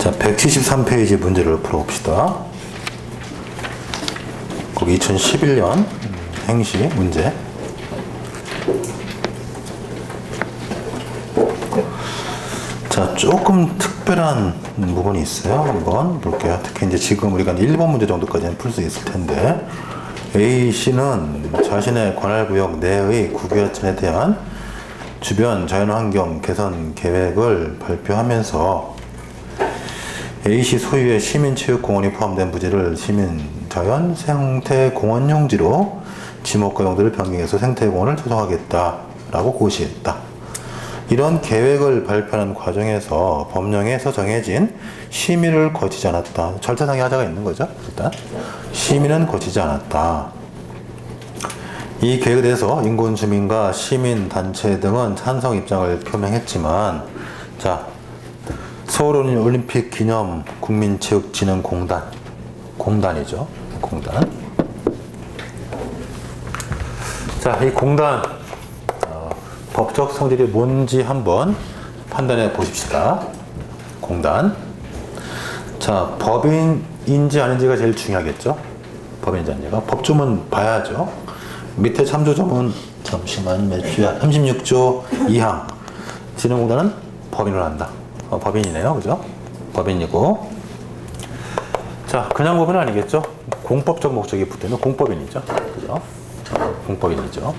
자, 173페이지 문제를 풀어봅시다. 거기 2011년 행시 문제. 자, 조금 특별한 부분이 있어요. 한번 볼게요. 특히 이제 지금 우리가 1번 문제 정도까지는 풀 수 있을 텐데, A씨는 자신의 관할구역 내의 구기하천에 대한 주변 자연환경 개선 계획을 발표하면서 A씨 소유의 시민체육공원이 포함된 부지를 시민자연 생태공원용지로 지목과 용도를 변경해서 생태공원을 조성하겠다라고 고시했다. 이런 계획을 발표하는 과정에서 법령에서 정해진 심의를 거치지 않았다. 절차상의 하자가 있는 거죠. 일단 심의는 거치지 않았다. 이 계획에 대해서 인근 주민과 시민단체 등은 찬성 입장을 표명했지만, 자, 서울올림픽 기념 국민체육진흥공단, 공단이죠. 공단. 자, 이 공단 법적 성질이 뭔지 한번 판단해 보십시다. 공단. 자, 법인인지 아닌지가 제일 중요하겠죠. 법인인지 아닌지가. 법조문 봐야죠. 밑에 참조조문, 잠시만 몇 주야? 36조 2항. 진흥공단은 법인을 한다. 법인이네요. 그죠? 법인이고. 자, 그냥 법인은 아니겠죠? 공법적 목적이 붙으면 공법인이죠. 그죠? 공법인이죠.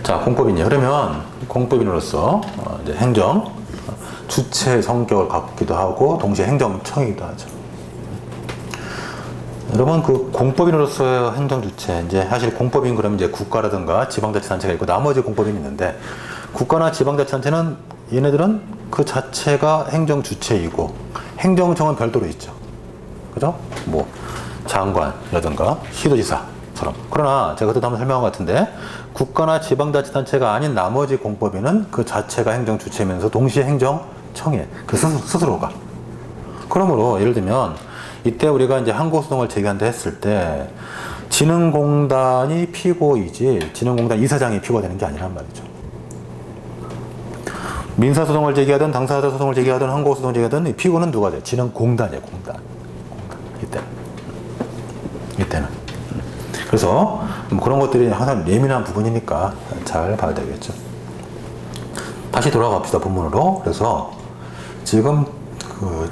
자, 공법인이요. 그러면 공법인으로서 이제 행정 주체 성격을 갖기도 하고 동시에 행정청이기도 하죠. 여러분, 그 공법인으로서의 행정 주체, 이제 사실 공법인 그러면 이제 국가라든가 지방자치단체가 있고 나머지 공법인이 있는데, 국가나 지방자치단체는 얘네들은 그 자체가 행정 주체이고 행정청은 별도로 있죠. 그죠? 뭐 장관이라든가 시도지사처럼. 그러나 제가 그때도 한번 설명한 것 같은데, 국가나 지방자치단체가 아닌 나머지 공법인은 그 자체가 행정 주체면서 동시에 행정청이에요. 그 스스로가. 그러므로 예를 들면 이때 우리가 이제 항고소송을 제기한다 했을 때 진흥공단이 피고이지 진흥공단 이사장이 피고가 되는 게 아니란 말이죠. 민사소송을 제기하든 당사자 소송을 제기하든 항고소송을 제기하든 피고는 누가 돼요? 진흥공단이에요. 공단. 이때는. 그래서 그런 것들이 항상 예민한 부분이니까 잘 봐야 되겠죠. 다시 돌아갑시다. 본문으로. 그래서 지금 그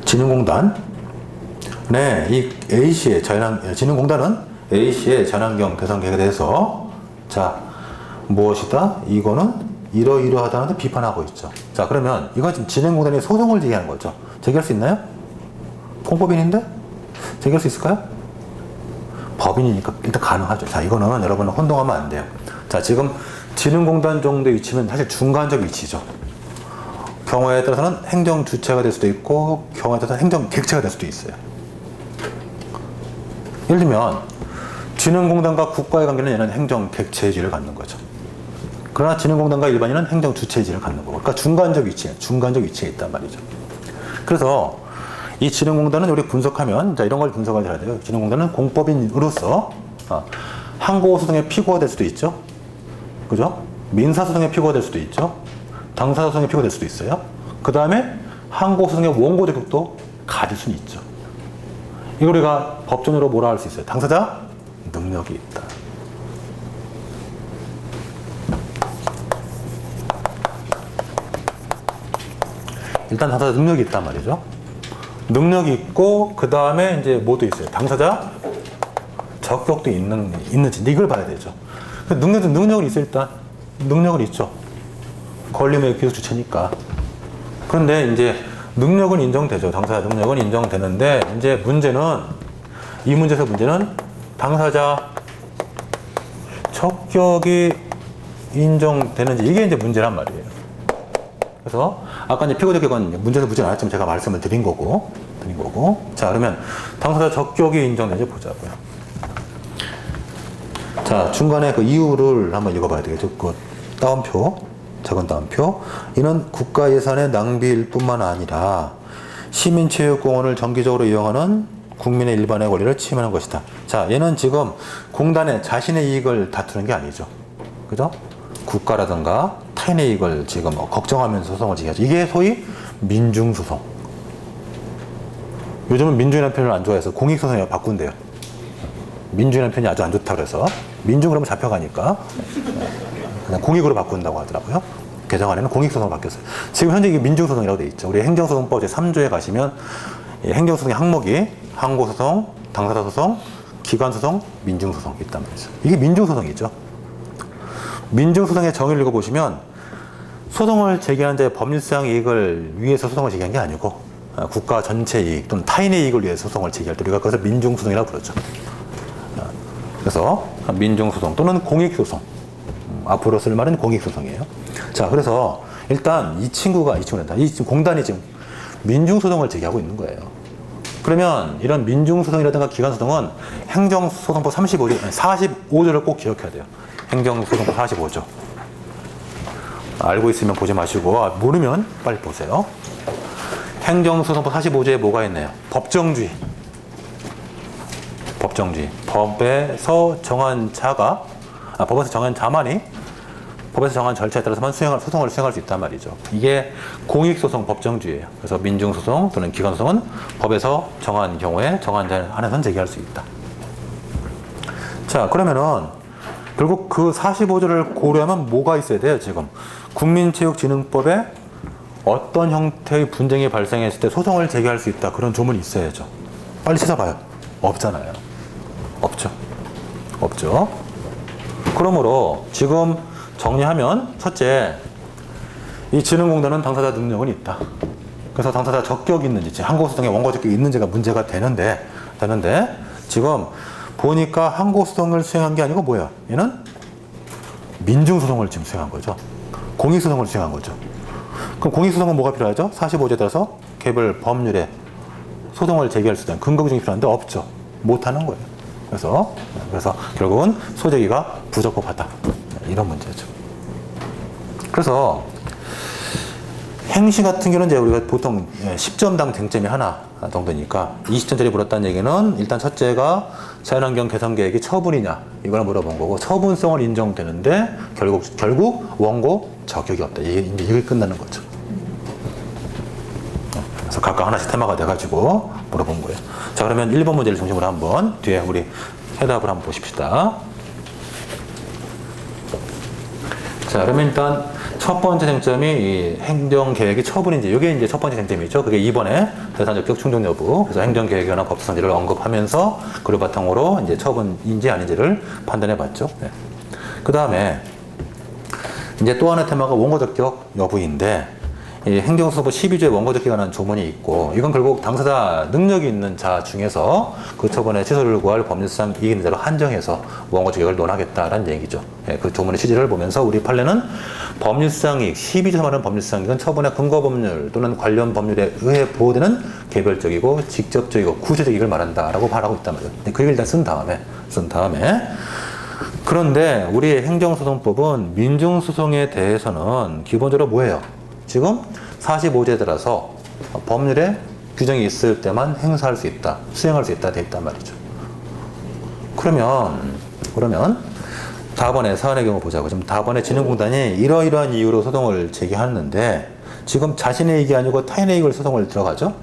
진흥공단, 네, 이 A씨의 진흥공단은 A씨의 자연환경 개선 계획에 대해서, 자, 무엇이다? 이거는 이러이러하다는데 비판하고 있죠. 자, 그러면 이건 지금 진흥공단이 소송을 제기하는 거죠. 제기할 수 있나요? 공법인인데? 제기할 수 있을까요? 법인이니까 일단 가능하죠. 자, 이거는 여러분 혼동하면 안 돼요. 자, 지금 진흥공단 정도의 위치면 사실 중간적 위치죠. 경우에 따라서는 행정 주체가 될 수도 있고 경우에 따라서는 행정 객체가 될 수도 있어요. 예를 들면 진흥공단과 국가의 관계는 얘는 행정 객체의지를 갖는 거죠. 그러나 진흥공단과 일반인은 행정 주체의지를 갖는 거고, 그러니까 중간적 위치에 있단 말이죠. 그래서 이 진흥공단은 우리 분석하면, 자, 이런 걸 분석을 해야 돼요. 진흥공단은 공법인으로서 항고소송의 피고가 될 수도 있죠. 그죠? 민사소송의 피고가 될 수도 있죠. 당사소송의 피고가 될 수도 있어요. 그 다음에 항고소송의 원고 자격도 가질 수는 있죠. 이걸 우리가 법전으로 뭐라 할 수 있어요? 당사자 능력이 있다. 일단 당사자 능력이 있단 말이죠. 능력이 있고 그 다음에 이제 뭐도 있어요? 당사자 적격도 있는지 이걸 봐야 되죠. 능력은 있어요. 일단 능력은 있죠. 권리무효 기소 주체니까. 그런데 이제 능력은 인정되죠. 당사자 능력은 인정되는데, 이제 문제는, 이 문제에서 문제는 당사자 적격이 인정되는지, 이게 이제 문제란 말이에요. 그래서 아까 이제 피고 적격은 문제에서 묻지 않았지만 제가 말씀을 드린 거고. 자, 그러면 당사자 적격이 인정되는지 보자고요. 자, 중간에 그 이유를 한번 읽어봐야 되겠죠. 그 따옴표. 작은 따옴표. 이는 국가 예산의 낭비일 뿐만 아니라 시민체육공원을 정기적으로 이용하는 국민의 일반의 권리를 침해하는 것이다. 자, 얘는 지금 공단의 자신의 이익을 다투는 게 아니죠. 그죠? 국가라든가 타인의 이익을 지금 걱정하면서 소송을 제기하죠. 이게 소위 민중소송. 요즘은 민중이라는 표현을 안 좋아해서 공익소송이라고 바꾼대요. 민중이라는 표현이 아주 안 좋다 그래서 민중 그러면 잡혀가니까 그냥 공익으로 바꾼다고 하더라고요. 개정안에는 공익소송으로 바뀌었어요. 지금 현재 이게 민중소송이라고 돼 있죠. 우리 행정소송법 제3조에 가시면 행정소송의 항목이 항고소송, 당사자소송, 기관소송, 민중소송 있단 말이죠. 이게 민중소송이죠. 민중소송의 정의를 읽어보시면 소송을 제기하는 데 법률상 이익을 위해서 소송을 제기한 게 아니고 국가 전체 이익 또는 타인의 이익을 위해서 소송을 제기할 때 우리가 그것을 민중소송이라고 부르죠. 그래서 민중소송 또는 공익소송, 앞으로 쓸 말은 공익소송이에요. 자, 그래서 일단 이 공단이 지금 민중소송을 제기하고 있는 거예요. 그러면 이런 민중소송이라든가 기관소송은 행정소송법 45조를 꼭 기억해야 돼요. 행정소송법 45조. 알고 있으면 보지 마시고 모르면 빨리 보세요. 행정소송법 45조에 뭐가 있나요? 법정주의. 법에서 정한 자가, 법에서 정한 자만이 법에서 정한 절차에 따라서만 소송을 수행할 수 있단 말이죠. 이게 공익소송 법정주의예요. 그래서 민중소송 또는 기관소송은 법에서 정한 경우에 정한 자 안에서는 제기할 수 있다. 자, 그러면은 결국 그 45조를 고려하면 뭐가 있어야 돼요, 지금? 국민체육진흥법에 어떤 형태의 분쟁이 발생했을 때 소송을 제기할 수 있다. 그런 조문이 있어야죠. 빨리 찾아봐요. 없잖아요. 없죠. 그러므로 지금 정리하면 첫째, 이 진흥공단은 당사자 능력은 있다. 그래서 당사자 적격이 있는지, 항고소송에 원고 적격이 있는지가 문제가 되는데 지금 보니까 항고소송을 수행한 게 아니고 뭐야? 얘는 민중소송을 지금 수행한 거죠. 공익소송을 수행한 거죠. 그럼 공익소송은 뭐가 필요하죠? 45조에 따라서 개별 법률에 소송을 제기할 수 있는 근거 규정이 필요한데 없죠. 못하는 거예요. 그래서 결국은 소재기가 부적법하다. 이런 문제죠. 그래서 행시 같은 경우는 이제 우리가 보통 10점당 쟁점이 하나 정도니까 20점짜리 물었다는 얘기는 일단 첫째가 자연환경 개선 계획이 처분이냐 이걸 물어본 거고 처분성을 인정되는데 결국 원고 적격이 없다. 이게 끝나는 거죠. 그래서 각각 하나씩 테마가 돼가지고 물어본 거예요. 자, 그러면 1번 문제를 중심으로 한번 뒤에 우리 해답을 한번 보십시다. 자, 그러면 일단 첫 번째 쟁점이 이 행정계획이 처분인지, 이게 이제 첫 번째 쟁점이죠. 그게 2번에 대상적격 충족 여부. 그래서 행정계획이나 법사선지를 언급하면서 그를 바탕으로 이제 처분인지 아닌지를 판단해 봤죠. 네. 그 다음에 이제 또 하나의 테마가 원고적격 여부인데, 이 행정소송법 12조에 원고적격에 관한 조문이 있고, 이건 결국 당사자 능력이 있는 자 중에서 그 처분의 취소를 구할 법률상 이익 있는 자로 한정해서 원고적격을 논하겠다라는 얘기죠. 예, 그 조문의 취지를 보면서 우리 판례는 법률상 이익, 12조 말하는 법률상 이익은 처분의 근거 법률 또는 관련 법률에 의해 보호되는 개별적이고 직접적이고 구체적 이익을 말한다라고 말하고 있단 말이에요. 그 얘기를 일단 쓴 다음에 그런데 우리 행정소송법은 민중소송에 대해서는 기본적으로 뭐예요? 지금 45조에 따라서 법률에 규정이 있을 때만 행사할 수 있다, 수행할 수 있다 돼 있단 말이죠. 그러면 4번의 사안의 경우 보자고. 지금 4번의 진흥공단이 이러이러한 이유로 소송을 제기하는데 지금 자신의 이익이 아니고 타인의 이익을 소송을 들어가죠.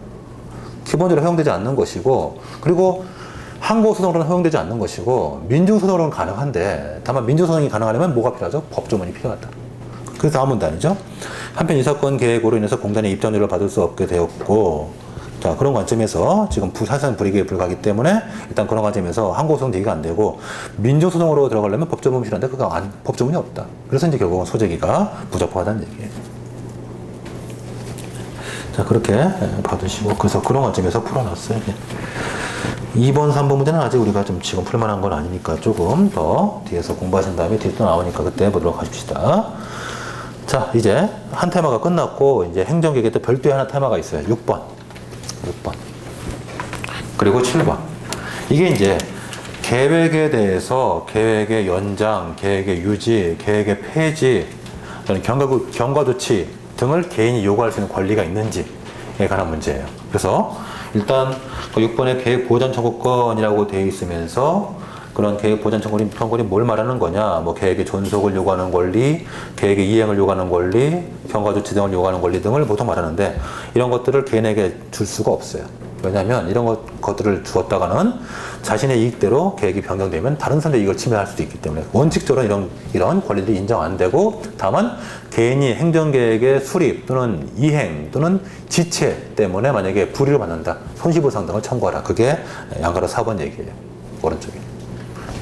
기본적으로 허용되지 않는 것이고, 그리고 항고소송으로는 허용되지 않는 것이고 민중소송으로는 가능한데, 다만 민중소송이 가능하려면 뭐가 필요하죠? 법조문이 필요하다. 그래서 다음 문단이죠. 한편 이 사건 계획으로 인해서 공단의 입장료를 받을 수 없게 되었고, 자, 그런 관점에서 지금 사실상 불이익에 불과하기 때문에 일단 그런 관점에서 항고소송 대기가 안 되고 민중소송으로 들어가려면 법조문이 필요한데 법조문이 없다. 그래서 이제 결국은 소재기가 부적법하다는 얘기예요. 자, 그렇게 받으시고, 그래서 그런 관점에서 풀어놨어요. 2번, 3번 문제는 아직 우리가 좀 지금 풀만한 건 아니니까 조금 더 뒤에서 공부하신 다음에 뒤에 또 나오니까 그때 보도록 하십시다. 자, 이제 한 테마가 끝났고 이제 행정계획에 또 별도의 하나 테마가 있어요. 6번. 그리고 7번. 이게 이제 계획에 대해서 계획의 연장, 계획의 유지, 계획의 폐지, 경과조치 등을 개인이 요구할 수 있는 권리가 있는지에 관한 문제예요. 그래서 일단 6번에 계획 보전 청구권이라고 되어 있으면서 그런 계획 보전 청구권이 뭘 말하는 거냐? 뭐 계획의 존속을 요구하는 권리, 계획의 이행을 요구하는 권리, 경과 조치 등을 요구하는 권리 등을 보통 말하는데 이런 것들을 개인에게 줄 수가 없어요. 왜냐하면 이런 것들을 주었다가는 자신의 이익대로 계획이 변경되면 다른 사람의 이익을 침해할 수도 있기 때문에 원칙적으로 이런 권리들이 인정 안 되고, 다만 개인이 행정계획의 수립 또는 이행 또는 지체 때문에 만약에 불이익을 받는다, 손실보상 등을 청구하라. 그게 양가로 4번 얘기예요. 오른쪽에.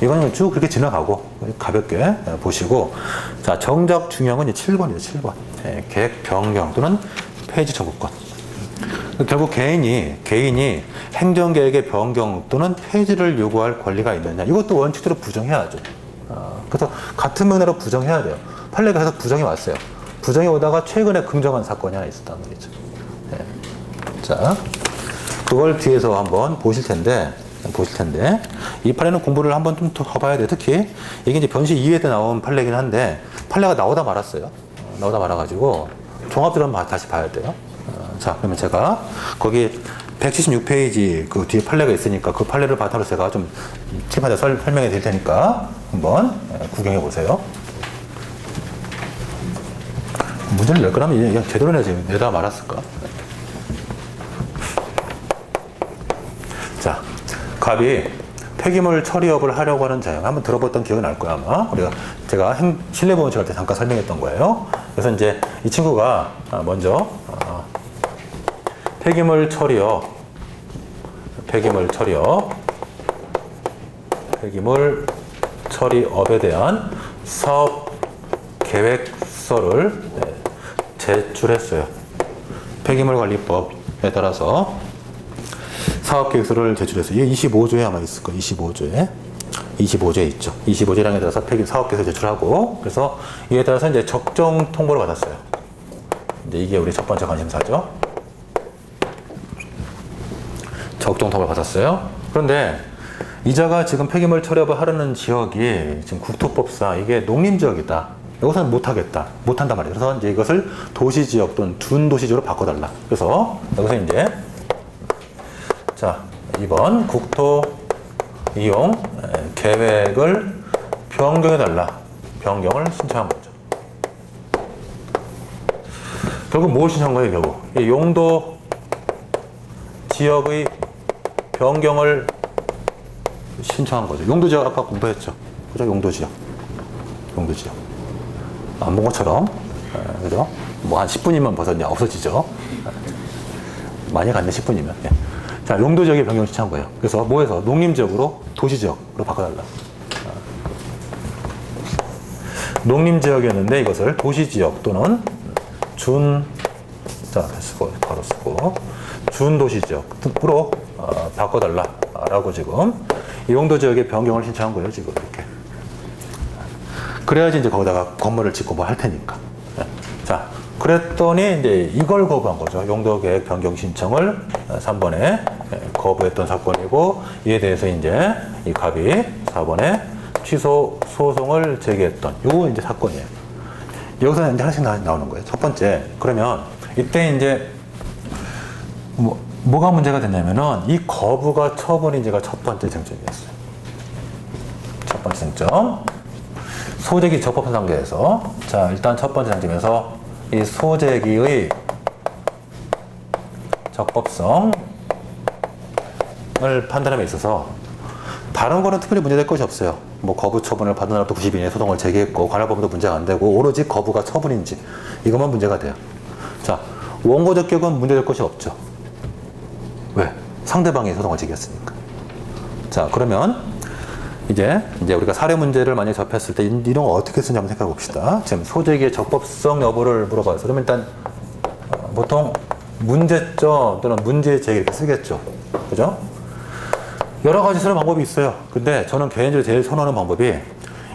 이거는 쭉 그렇게 지나가고 가볍게 보시고, 자, 정작 중요한 건 이제 7번이에요. 7번. 계획 변경 또는 폐지 청구권. 결국 개인이 행정계획의 변경 또는 폐지를 요구할 권리가 있느냐, 이것도 원칙대로 부정해야죠. 그래서 같은 명례로 부정해야 돼요. 판례가 계속 부정이 왔어요. 부정이 오다가 최근에 긍정한 사건이 하나 있었단 말이죠. 네. 자, 그걸 뒤에서 한번 보실 텐데 이 판례는 공부를 한번 좀 더 봐야 돼요. 특히 이게 이제 변시 2회 때 나온 판례긴 한데 판례가 나오다 말았어요. 나오다 말아가지고 종합적으로 한번 다시 봐야 돼요. 자, 그러면 제가 거기 176페이지 그 뒤에 판례가 있으니까 그 판례를 바탕으로 제가 좀 팁하게 설명해 드릴 테니까 한번 구경해 보세요. 문제를 낼 거라면 그냥 제대로 내다 말았을까? 자, 갑이 폐기물 처리업을 하려고 하는 자영, 한번 들어봤던 기억이 날 거야 아마. 제가 실내보험실 할 때 잠깐 설명했던 거예요. 그래서 이제 이 친구가 먼저 폐기물 처리업에 대한 사업 계획서를 제출했어요. 폐기물관리법에 따라서 사업 계획서를 제출했어요. 이게 25조에 아마 있을 거예요. 25조에 있죠. 25조량에 따라서 사업 계획서 제출하고, 그래서 이에 따라서 이제 적정 통보를 받았어요. 이제 이게 우리 첫 번째 관심사죠. 적정 통보를 받았어요. 그런데 이자가 지금 폐기물 처리업을 하려는 지역이 지금 국토법상 이게 농림지역이다. 이것은 못하겠다. 못한단 말이에요. 그래서 이제 이것을 도시지역 또는 준도시지역으로 바꿔달라. 그래서 여기서 이제 자, 2번 국토 이용 계획을 변경해달라. 변경을 신청한 거죠. 결국 무엇을 신청한 거예요, 결국? 이 용도 지역의 변경을 신청한 거죠. 용도 지역 아까 공부했죠. 그죠? 용도 지역. 안 본 것처럼. 그죠? 뭐 한 10분이면 벌써 이제 없어지죠. 많이 갔네, 10분이면. 예. 자, 용도 지역의 변경을 신청한 거예요. 그래서 뭐해서 농림지역으로 도시지역으로 바꿔달라. 농림지역이었는데 이것을 도시지역 또는 바로 쓰고 준도시지역으로 바꿔달라라고 지금 이 용도 지역의 변경을 신청한 거예요. 지금 이렇게. 그래야지 이제 거기다가 건물을 짓고 뭐 할 테니까. 자, 그랬더니 이제 이걸 거부한 거죠. 용도계획 변경 신청을 3번에 거부했던 사건이고, 이에 대해서 이제 이 갑이 4번에 취소 소송을 제기했던 요 이제 사건이에요. 여기서 이제 하나씩 나오는 거예요. 첫 번째, 그러면 이때 이제 뭐가 문제가 됐냐면은 이 거부가 처분이 제가 첫 번째 쟁점이었어요. 첫 번째 쟁점. 소재기 적법한 단계에서, 자, 일단 첫 번째 쟁점에서 이 소재기의 적법성을 판단함에 있어서 다른 거는 특별히 문제될 것이 없어요. 뭐 거부 처분을 받은 날부터 90일에 소송을 제기했고 관할법도 문제가 안 되고 오로지 거부가 처분인지 이것만 문제가 돼요. 자, 원고적 격은 문제될 것이 없죠. 왜? 상대방이 소송을 제기했으니까. 자, 그러면 이제 우리가 사례 문제를 만약에 접했을 때 이런 거 어떻게 쓰는지 한번 생각해 봅시다. 지금 소재기의 적법성 여부를 물어봐서 그러면 일단 보통 문제점 또는 문제 제기 이렇게 쓰겠죠. 그죠? 여러 가지 쓰는 방법이 있어요. 근데 저는 개인적으로 제일 선호하는 방법이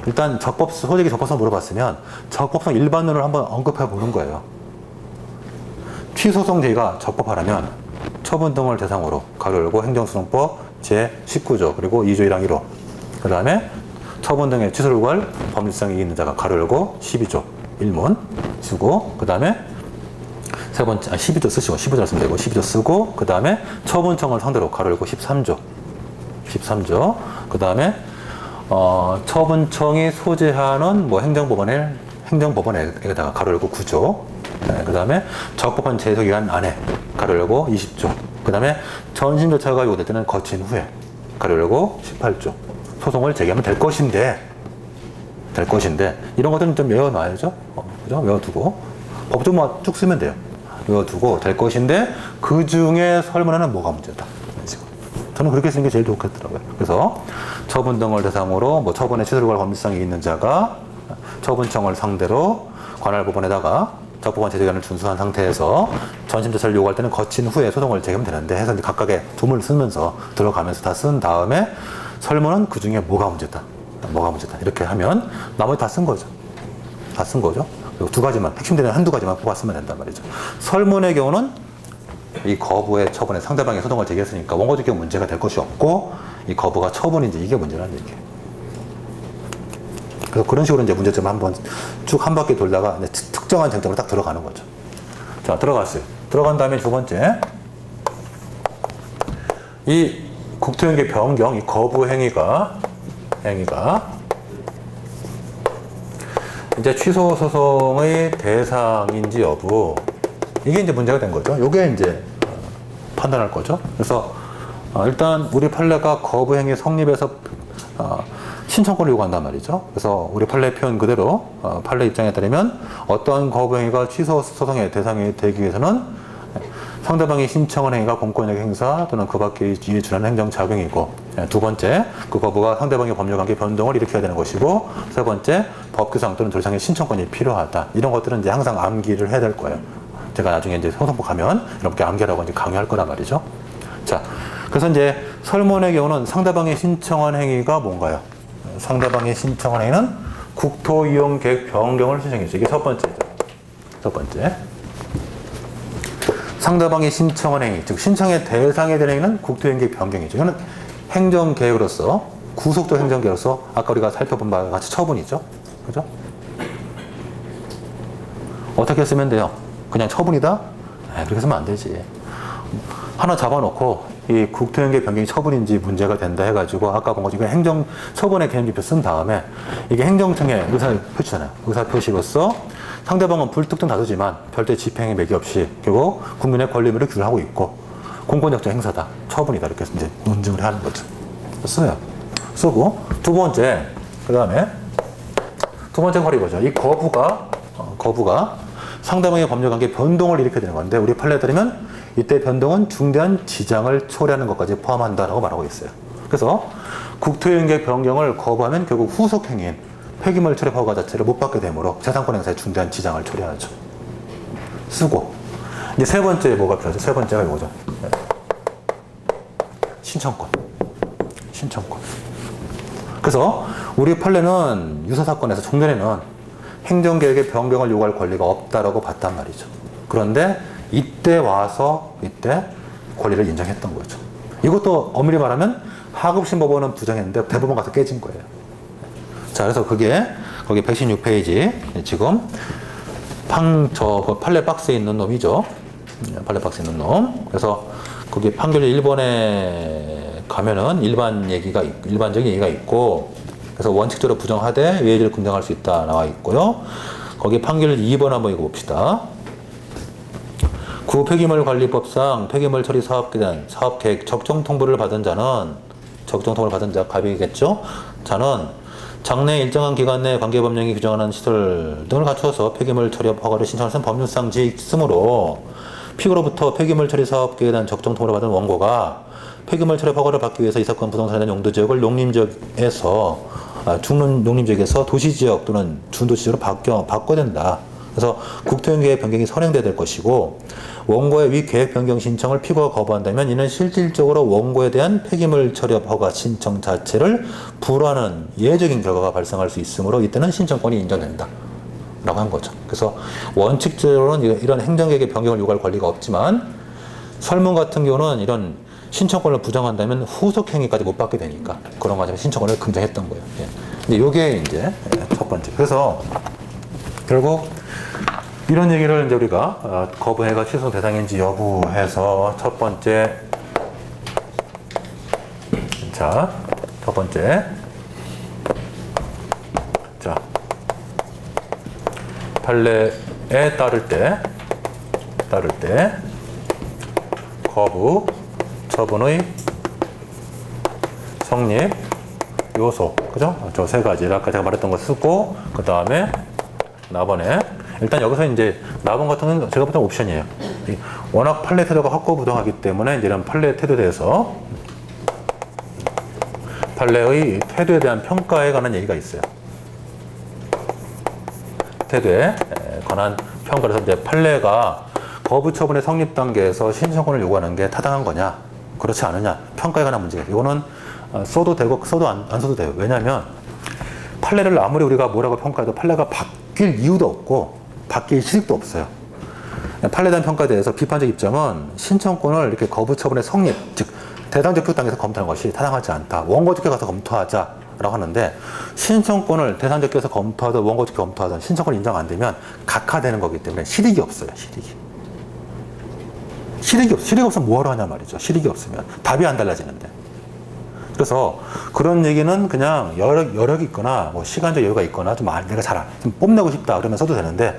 일단 소재기 적법성 물어봤으면 적법성 일반론을 한번 언급해 보는 거예요. 취소송 제기가 적법하라면 처분 등을 대상으로 가로 열고 행정소송법 제19조 그리고 2조 1항 1호 그 다음에 처분 등의 취소를 구할 법률성이 있는 자가 가로 열고 12조 1문 쓰고 그 다음에 세 번째 12조 쓰시고 15조 쓰면 되고 12조 쓰고 그 다음에 처분청을 상대로 가로 열고 13조 그 다음에 처분청이 소재하는 뭐 행정법원에다가 가로 열고 9조. 네, 그 다음에 적법한 제소기간 안에 가로 열고 20조. 그 다음에 전신조차가 요구될 때는 거친 후에 가로 열고 18조. 소송을 제기하면 될 것인데 이런 것들은 좀 외워놔야죠. 그죠? 외워두고 법조만 쭉 쓰면 돼요. 외워두고 될 것인데 그 중에 설문에는 뭐가 문제다. 저는 그렇게 쓰는 게 제일 좋겠더라고요. 그래서 처분 등을 대상으로 뭐 처분의 취소 요구할 법률성이 있는 자가 처분청을 상대로 관할 부분에다가 적법한 제소기간을 준수한 상태에서 전심조사를 요구할 때는 거친 후에 소송을 제기하면 되는데 해서 이제 각각의 조문을 쓰면서 들어가면서 다 쓴 다음에 설문은 그 중에 뭐가 문제다 이렇게 하면 나머지 다 쓴 거죠. 그리고 두 가지만 핵심되는 한두 가지만 뽑았으면 된단 말이죠. 설문의 경우는 이 거부의 처분에 상대방이 소송을 제기했으니까 원고적 경우 문제가 될 것이 없고 이 거부가 처분인지 이게 문제라는 얘기예요. 그래서 그런 식으로 이제 문제점을 한번 쭉 한 바퀴 돌다가 특정한 쟁점으로 딱 들어가는 거죠. 자, 들어갔어요. 들어간 다음에 두 번째. 이 국토연계 변경, 이 거부 행위가 이제 취소 소송의 대상인지 여부. 이게 이제 문제가 된 거죠. 요게 이제 판단할 거죠. 그래서 일단 우리 판례가 거부 행위 성립에서 신청권을 요구한단 말이죠. 그래서 우리 판례 표현 그대로 판례 입장에 따르면 어떠한 거부 행위가 취소 소송의 대상이 되기 위해서는 상대방이 신청한 행위가 공권력 행사 또는 그 밖의 이에 준하는 행정작용이고, 두 번째, 그 거부가 상대방의 법률관계 변동을 일으켜야 되는 것이고, 세 번째, 법규상 또는 더 이상의 신청권이 필요하다. 이런 것들은 이제 항상 암기를 해야 될 거예요. 제가 나중에 이제 소송법 가면 이렇게 암기하라고 이제 강요할 거란 말이죠. 자, 그래서 이제 설문의 경우는 상대방이 신청한 행위가 뭔가요? 상대방이 신청한 행위는 국토이용계획 변경을 신청했죠. 이게 첫 번째죠. 첫 번째. 상대방이 신청한 행위, 즉 신청의 대상에 대한 행위는 국토이용계획 변경이죠. 이거는 행정계획으로서, 구속도 행정계획으로서 아까 우리가 살펴본 바와 같이 처분이죠. 그죠? 어떻게 쓰면 돼요? 그냥 처분이다? 그렇게 쓰면 안 되지. 하나 잡아놓고 이 국토연계 변경이 처분인지 문제가 된다 해가지고 아까 본 것처럼 행정 처분의 개념지표 쓴 다음에 이게 행정청의 의사표시잖아요. 의사표시로서 상대방은 불특정 다수지만 별도의 집행의 매기 없이 그리고 국민의 권리의무를 규율하고 있고 공권력적 행사다. 처분이다. 이렇게 이제 논증을 하는 거죠. 써요. 쓰고 두 번째 그 다음에 두 번째 걸 이거죠. 이 거부가 상대방의 법률관계 변동을 일으켜야 되는 건데 우리 판례에 따르면 이때 변동은 중대한 지장을 초래하는 것까지 포함한다라고 말하고 있어요. 그래서 국토연계 변경을 거부하면 결국 후속행위인 폐기물 처리 허가 자체를 못 받게 되므로 재산권 행사에 중대한 지장을 초래하죠. 쓰고 이제 세 번째 뭐가 필요하죠? 세 번째가 이거죠. 신청권. 그래서 우리 판례는 유사사건에서 종전에는 행정계획의 변경을 요구할 권리가 없다라고 봤단 말이죠. 그런데 이때 와서 권리를 인정했던 거죠. 이것도 엄밀히 말하면 하급심법원은 부정했는데 대법원 가서 깨진 거예요. 자, 그래서 그게 거기 116페이지 지금 그 판례 박스에 있는 놈이죠. 판례 박스에 있는 놈. 그래서 거기 판결 1번에 가면은 일반적인 얘기가 있고, 그래서 원칙적으로 부정하되 외의를 긍정할 수 있다 나와 있고요. 거기 판결 2번 한번 읽어봅시다. 폐기물관리법상 폐기물 처리 사업계획 적정 통보를 받은 자는 갑이겠죠. 자는 장래 일정한 기간 내 관계법령이 규정하는 시설 등을 갖추어서 폐기물 처리 허가를 신청할 수 있는 법률상 지위가 있으므로 피고로부터 폐기물 처리 사업계획에 대한 적정 통보를 받은 원고가 폐기물 처리 허가를 받기 위해서 이 사건 부동산에 대한 용도지역을 중농 농림지역에서 도시지역 또는 준도시지역으로 바꿔야 된다. 그래서 국토연계획 변경이 선행돼야 될 것이고, 원고의 위 계획 변경 신청을 피고가 거부한다면 이는 실질적으로 원고에 대한 폐기물 처리 허가 신청 자체를 불허하는 예외적인 결과가 발생할 수 있으므로 이때는 신청권이 인정된다 라고 한 거죠. 그래서 원칙적으로는 이런 행정계획의 변경을 요구할 권리가 없지만 설문 같은 경우는 이런 신청권을 부정한다면 후속행위까지 못 받게 되니까 그런 과정에 신청권을 긍정했던 거예요. 예. 근데 이게 이제 첫 번째. 그래서 결국 이런 얘기를 이제 우리가 거부해가 취소 대상인지 여부해서 첫 번째 판례에 따를 때 거부 처분의 성립 요소, 그죠? 저 세 가지 아까 제가 말했던 거 쓰고, 그 다음에 나번에 일단 여기서 이제 나번 같은 건 제가 볼 때는 옵션이에요. 워낙 판례 태도가 확고부동하기 때문에 이제 이런 판례 태도에 대해서 판례의 태도에 대한 평가에 관한 얘기가 있어요. 태도에 관한 평가에서 이제 판례가 거부 처분의 성립 단계에서 신청권을 요구하는 게 타당한 거냐, 그렇지 않느냐, 평가에 관한 문제예요. 이거는 써도 되고 써도 안 써도 돼요. 왜냐하면 판례를 아무리 우리가 뭐라고 평가해도 판례가 바뀔 이유도 없고 바뀔 실익도 없어요. 판례에 대한 평가에 대해서 비판적 입장은 신청권을 이렇게 거부 처분의 성립, 즉 대상적 교육단계에서 검토하는 것이 타당하지 않다. 원고직에 가서 검토하자라고 하는데, 신청권을 대상적 교육에서 검토하든 원고직 검토하든 신청권 인정 안 되면 각하되는 거기 때문에 실익이 없어요. 실익이 없으면 뭐하러 하냐 말이죠. 실익이 없으면 답이 안 달라지는데. 그래서 그런 얘기는 그냥 여력이 있거나 뭐 시간적 여유가 있거나 내가 좀 뽐내고 싶다 그러면 써도 되는데,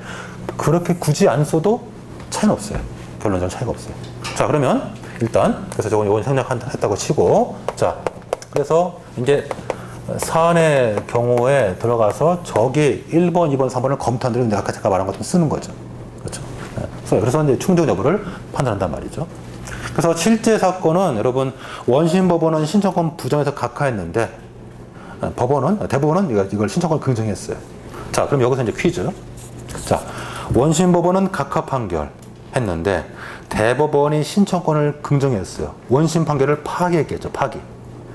그렇게 굳이 안 써도 차이는 없어요. 결론적으로 차이가 없어요. 자, 그러면 일단 그래서 요건 생략했다고 치고, 자, 그래서 이제 사안의 경우에 들어가서 저기 1번, 2번, 3번을 검토한 대로 아까 제가 말한 것처럼 쓰는 거죠. 그렇죠. 그래서 이제 충족 여부를 판단한단 말이죠. 그래서 실제 사건은 여러분 원심법원은 신청권 부정해서 각하했는데 대법원은 이걸 신청권 긍정했어요. 자, 그럼 여기서 이제 퀴즈. 자, 원심법원은 각하 판결했는데 대법원이 신청권을 긍정했어요. 원심 판결을 파기했겠죠.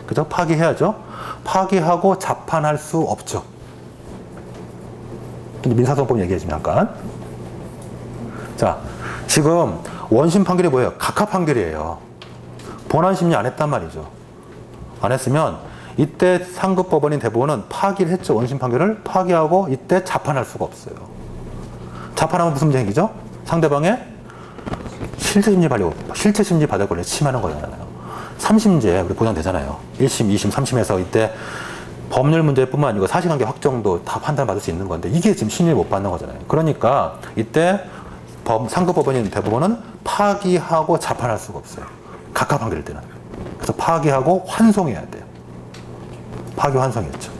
그죠? 파기해야죠. 파기하고 자판할 수 없죠. 민사소송법 얘기해주면 잠깐. 자, 지금 원심 판결이 뭐예요? 각하 판결이에요. 본안 심리 안 했단 말이죠. 안 했으면 이때 상급법원인 대법원은 파기를 했죠. 원심 판결을 파기하고 이때 자판할 수가 없어요. 자판하면 무슨 문제 생기죠? 상대방의 실체심리 받을 권리를 침해하는 거잖아요. 3심제 우리 보장되잖아요. 1심, 2심, 3심에서 이때 법률 문제뿐만 아니고 사실관계 확정도 다 판단받을 수 있는 건데 이게 지금 심리를 못 받는 거잖아요. 그러니까 이때 상급법원인 대법원은 파기하고 자판할 수가 없어요. 각하 판결일 때는. 그래서 파기하고 환송해야 돼요. 파기환송이었죠.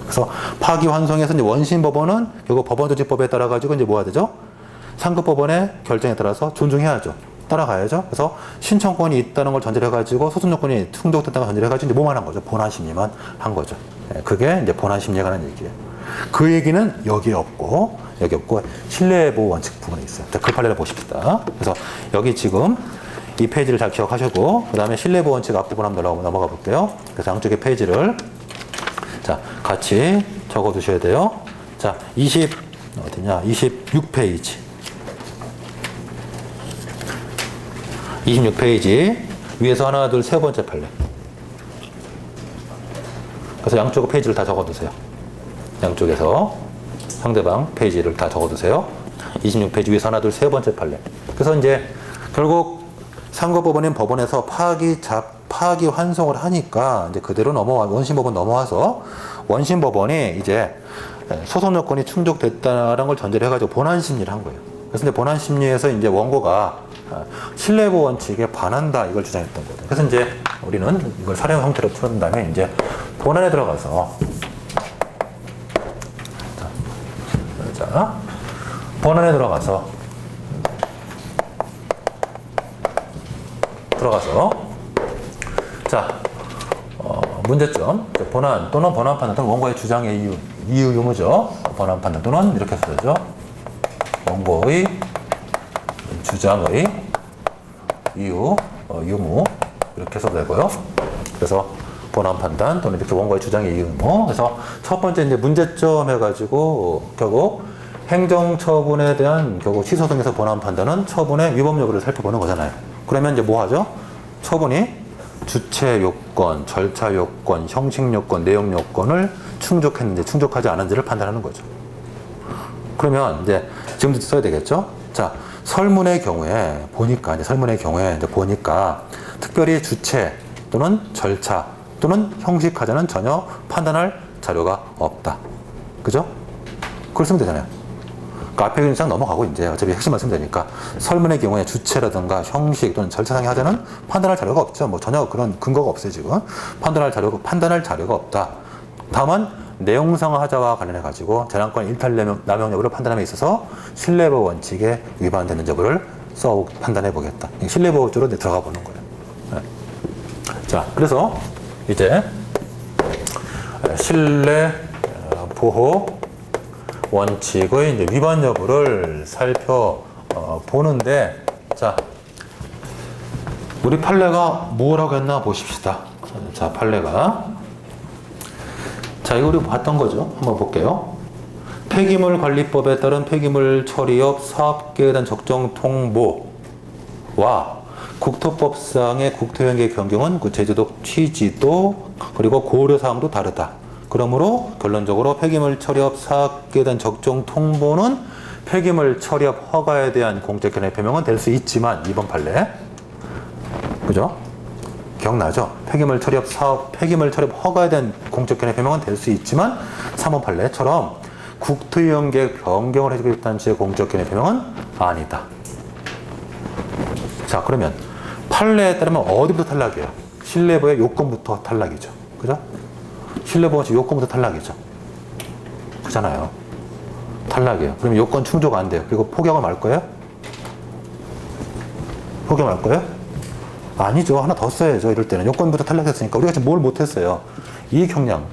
그래서 파기환송해서 이제 원심법원은 결국 법원조직법에 따라 가지고 이제 뭐 해야 되죠? 상급법원의 결정에 따라서 존중해야죠. 따라가야죠. 그래서 신청권이 있다는 걸 전제를 해가지고 소송 요건이 충족됐다는 걸 전제를 해가지고 이제 뭐만 한 거죠? 본안 심리만 한 거죠. 그게 이제 본안 심리에 관한 얘기예요. 그 얘기는 여기 없고 신뢰보호 원칙 부분에 있어요. 그 판례를 보십시다. 그래서 여기 지금 이 페이지를 잘 기억하시고 그 다음에 신뢰보호 원칙 앞부분 한번 넘어가 볼게요. 그래서 양쪽의 페이지를 자 같이 적어 두셔야 돼요. 자 26페이지 26페이지 위에서 하나 둘 세 번째 판례. 그래서 양쪽 페이지를 다 적어두세요. 양쪽에서 상대방 페이지를 다 적어두세요. 26페이지 위에서 하나 둘 세 번째 판례. 그래서 이제 결국 상급법원인 법원에서 파기 환송을 하니까 이제 그대로 원심법원 넘어와서 원심법원이 이제 소송 요건이 충족됐다는 걸 전제를 해가지고 본안 심리를 한 거예요. 그래서 이제 본안 심리에서 이제 원고가 신뢰보호 원칙에 반한다 이걸 주장했던 거예요. 그래서 이제 우리는 이걸 사례 형태로 풀은 다음에 이제 본안에 들어가서 본안에 들어가서 자 문제점 본안 또는 본안 판단 또는 원고의 주장의 이유 유무죠. 본안 판단 또는 이렇게 써야죠. 원고의 주장의 이유 유무 이렇게 써도 되고요. 그래서 본안 판단 또는 이렇게 원고의 주장의 이유 유무. 그래서 첫 번째 이제 문제점 해가지고 결국 행정처분에 대한 결국 시소등에서 본안 판단은 처분의 위법 여부를 살펴보는 거잖아요. 그러면 이제 뭐 하죠? 처분이 주체 요건, 절차 요건, 형식 요건, 내용 요건을 충족했는지 충족하지 않은지를 판단하는 거죠. 그러면 이제 지금도 써야 되겠죠? 자, 설문의 경우에 보니까 특별히 주체 또는 절차 또는 형식 하자는 전혀 판단할 자료가 없다. 그죠? 그걸 쓰면 되잖아요. 그 앞에 그냥 넘어가고 이제 어차피 핵심만 쓰면 되니까 설문의 경우에 주체라든가 형식 또는 절차상의 하자는 판단할 자료가 없죠. 뭐 전혀 그런 근거가 없어요 지금. 판단할 자료가 없다. 다만 내용상 하자와 관련해 가지고 재량권 일탈 남용 여부를 판단함에 있어서 신뢰보호 원칙에 위반되는 여부를 판단해 보겠다. 신뢰보호 쪽으로 들어가 보는 거예요. 네. 자, 그래서 이제 신뢰보호 원칙의 이제 위반 여부를 살펴보는데, 자, 우리 판례가 뭐라고 했나 보십시다. 자, 판례가. 자, 이거 우리 봤던 거죠. 한번 볼게요. 폐기물 관리법에 따른 폐기물 처리업 사업계획에 대한 적정 통보와 국토법상의 국토형계 변경은 그 제주도 취지도 그리고 고려사항도 다르다. 그러므로 결론적으로 폐기물 처리업 사업계획에 대한 적정 통보는 폐기물 처리업 허가에 대한 공적 견해 표명은 될 수 있지만 2번 판례. 그죠? 기억나죠? 폐기물 처리업 허가에 대한 공적 견해 표명은 될 수 있지만 3번 판례처럼 국토이용계획 변경을 해주겠다는 취지의 공적 견해 표명은 아니다. 자, 그러면 판례에 따르면 어디부터 탈락이에요? 신뢰보호의 요건부터 탈락이죠. 그죠? 신뢰보호 요건부터 탈락이죠. 그잖아요. 탈락이에요. 그러면 요건 충족 안 돼요. 그리고 포기하고 말 거예요? 포기하고 말 거예요? 아니죠. 하나 더 써야죠. 이럴 때는. 요건부터 탈락했으니까. 우리가 지금 뭘 못했어요? 이익 형량.